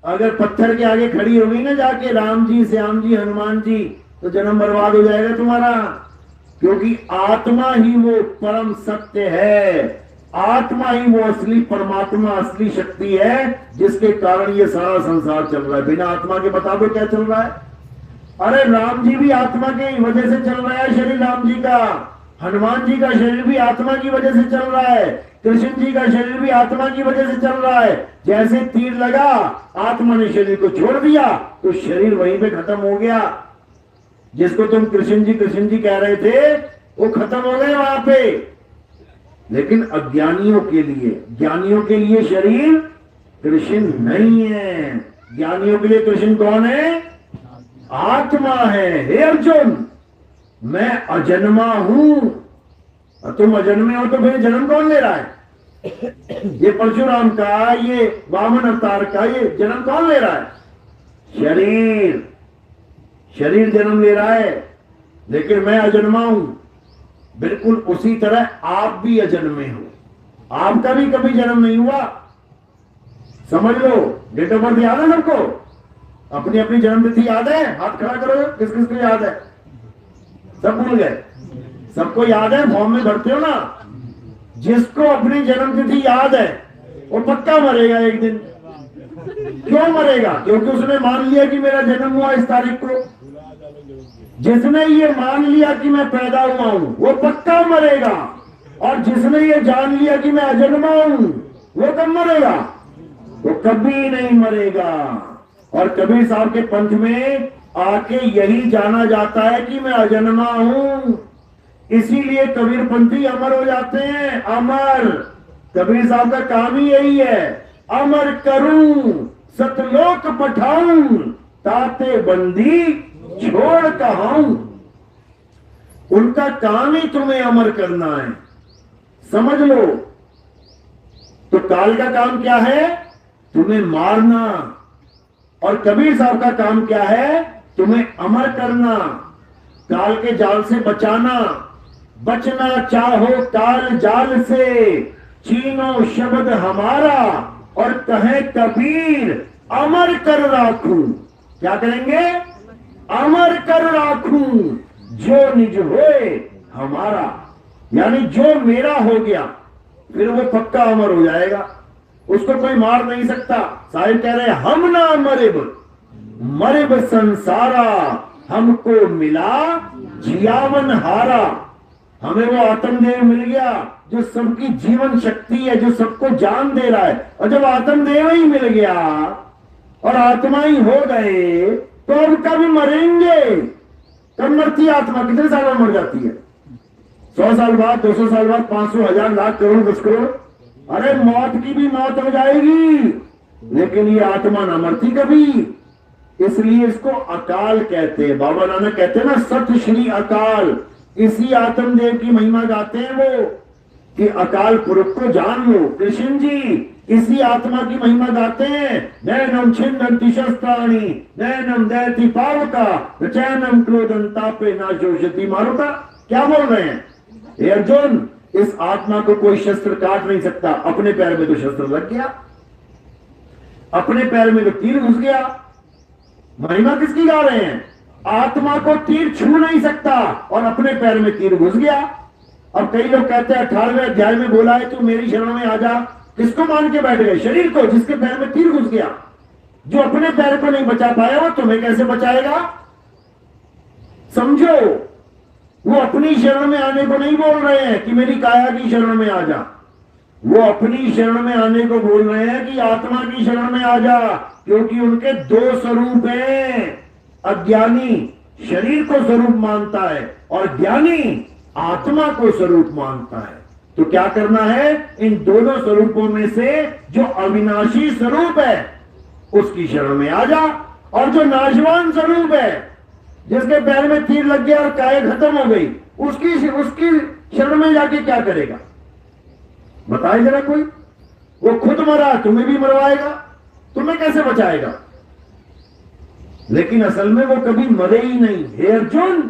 B: अगर पत्थर के आगे खड़ी हो गई ना जाके राम जी, श्याम जी, हनुमान जी, तो जन्म बर्बाद हो जाएगा तुम्हारा, क्योंकि आत्मा ही वो परम सत्य है। आत्मा ही वो असली परमात्मा, असली शक्ति है, जिसके कारण ये सारा संसार चल रहा है। बिना आत्मा के बता दो क्या चल रहा है? अरे राम जी भी आत्मा की वजह से चल रहा है, शरीर राम जी का। हनुमान जी का शरीर भी आत्मा की वजह से चल रहा है। कृष्ण जी का शरीर भी आत्मा की वजह से चल रहा है। जैसे तीर लगा, आत्मा ने शरीर को छोड़ दिया तो शरीर वहीं पे खत्म हो गया। जिसको तुम कृष्ण जी कह रहे थे, वो खत्म हो गए वहां पे। लेकिन अज्ञानियों के लिए, ज्ञानियों के लिए शरीर कृष्ण नहीं है। ज्ञानियों के लिए कृष्ण कौन है? आत्मा है। हे अर्जुन, मैं अजन्मा हूं। तुम अजन्मे हो तो फिर जन्म कौन ले रहा है? ये परशुराम का, ये वामन अवतार का ये जन्म कौन ले रहा है? शरीर। शरीर जन्म ले रहा है, लेकिन मैं अजन्मा हूं। बिल्कुल उसी तरह आप भी अजन्मे हो। आपका भी कभी जन्म नहीं हुआ, समझ लो। डेट ऑफ बर्थ याद है सबको? अपनी अपनी जन्म तिथि याद है? हाथ खड़ा करो, किस किस को याद है? सब भूल गए? सबको याद है? फॉर्म में भरते हो ना। जिसको अपनी जन्म तिथि याद है वो पक्का मरेगा एक दिन। क्यों मरेगा? क्योंकि उसने मान लिया कि मेरा जन्म हुआ इस तारीख को। जिसने ये मान लिया कि मैं पैदा हुआ हूं वो पक्का मरेगा, और जिसने ये जान लिया कि मैं अजन्मा हूं वो कब मरेगा? वो कभी नहीं मरेगा। और कबीर साहब के पंथ में आके यही जाना जाता है कि मैं अजन्मा हूं। इसीलिए कबीर पंथी अमर हो जाते हैं। अमर कबीर साहब का काम ही यही है, अमर करूं सतलोक पठाऊं, ताते बंदी छोड़ कहाऊं। उनका काम ही तुम्हें अमर करना है, समझ लो। तो काल का काम क्या है? तुम्हें मारना। और कबीर साहब का काम क्या है? तुम्हें अमर करना, काल के जाल से बचाना। बचना चाहो काल जाल से, चीनो शब्द हमारा, और कहे कबीर अमर कर राखूं। क्या करेंगे? अमर कर राखूं जो निज होए हमारा। यानी जो मेरा हो गया फिर वो पक्का अमर हो जाएगा, उसको कोई मार नहीं सकता। साहिब कह रहे हैं हम ना मरिब, मरिब संसारा, हमको मिला जियावन हारा। हमें वो आत्मदेव मिल गया जो सबकी जीवन शक्ति है, जो सबको जान दे रहा है। और जब आत्मदेव ही मिल गया और आत्मा ही हो गए तो अब कब मरेंगे? कब मरती है आत्मा? कितने साल में मर जाती है? 100 साल बाद, 200 साल बाद, 500, 1000, लाख, करोड़, 10 करोड़? अरे मौत की भी मौत हो जाएगी, लेकिन ये आत्मा ना मरती कभी। इसलिए इसको अकाल कहते हैं। बाबा नानक कहते हैं ना, सत श्री अकाल। इसी आत्मदेव की महिमा गाते हैं वो कि अकाल पुरुष को जान लो। कृष्ण जी इसी आत्मा की महिमा गाते हैं, नैनम छिन्नन्ति शस्त्राणि, नैनम दयति पावका, चैनम क्रोधंतापे ना शोषति मारुता। क्या बोल रहे हैं? हे अर्जुन, इस आत्मा को कोई शस्त्र काट नहीं सकता। अपने पैर में तो शस्त्र लग गया, अपने पैर में तो तीर घुस गया। महिमा किसकी गा रहे हैं? आत्मा को तीर छू नहीं सकता और अपने पैर में तीर घुस गया। अब कई लोग कहते हैं 18वें अध्याय में बोला है तू मेरी शरण में आ जा। किसको मान के बैठ गए? शरीर को, जिसके पैर में तीर घुस गया। जो अपने पैर को नहीं बचा पाया वो तुम्हें कैसे बचाएगा? समझो, वो अपनी शरण में आने को नहीं बोल रहे हैं कि मेरी काया की शरण में आ जा। वो अपनी शरण में आने को बोल रहे हैं कि आत्मा की शरण में आ जा, क्योंकि उनके दो स्वरूप हैं। अज्ञानी शरीर को स्वरूप मानता है और ज्ञानी आत्मा को स्वरूप मानता है। तो क्या करना है? इन दोनों स्वरूपों में से जो अविनाशी स्वरूप है उसकी शरण में आ जा, और जो नाशवान स्वरूप है जिसके पैर में तीर लग गया और काया खत्म हो गई, उसकी शरण में जाके क्या करेगा? बताए जरा कोई। वो खुद मरा, तुम्हें भी मरवाएगा, तुम्हें कैसे बचाएगा? लेकिन असल में वो कभी मरे ही नहीं। हे अर्जुन,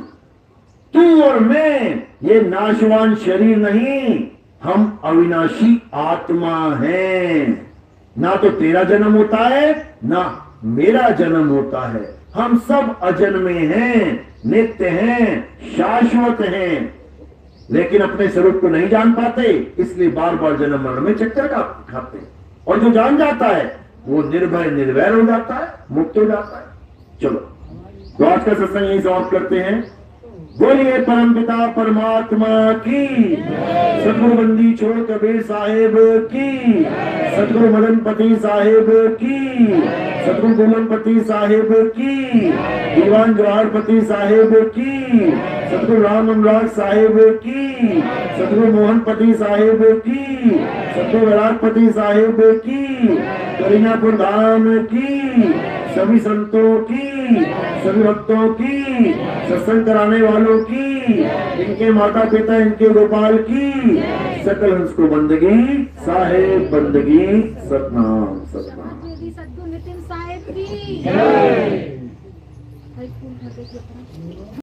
B: तू और मैं ये नाशवान शरीर नहीं, हम अविनाशी आत्मा हैं। ना तो तेरा जन्म होता है ना मेरा जन्म होता है। हम सब अजन्मे हैं, नित्य हैं, शाश्वत हैं, लेकिन अपने स्वरूप को नहीं जान पाते, इसलिए बार बार जन्म मरण में चक्कर खाते हैं। और जो जान जाता है वो निर्भय निर्वैर हो जाता है, मुक्त हो जाता है। चलो, तो आज का सत्संग यही समाप्त करते हैं। बोलिए परमपिता परमात्मा की, सतगुरु बंदी छोड़ कबीर साहेब की, सतगुरु मदनपति साहेब की, सतगुरु गोमनपति साहेब की, दीवान जवाहरपति साहेब की, सतगुरु राम अनुराग साहेब की, सतगुरु मोहनपति साहेब की, सतगुरु विराटपति साहेब की, करीनापुर धाम की, सभी संतों की सभी भक्तों की, सत्संग कराने वालों की, इनके माता पिता, इनके गोपाल की, सकल हंस को बंदगी, साहेब बंदगी, सतनाम सतनाम।
A: द्विवेदी सद्गुरु नितिन साहेब की
B: जय।
A: भाई फूल खा के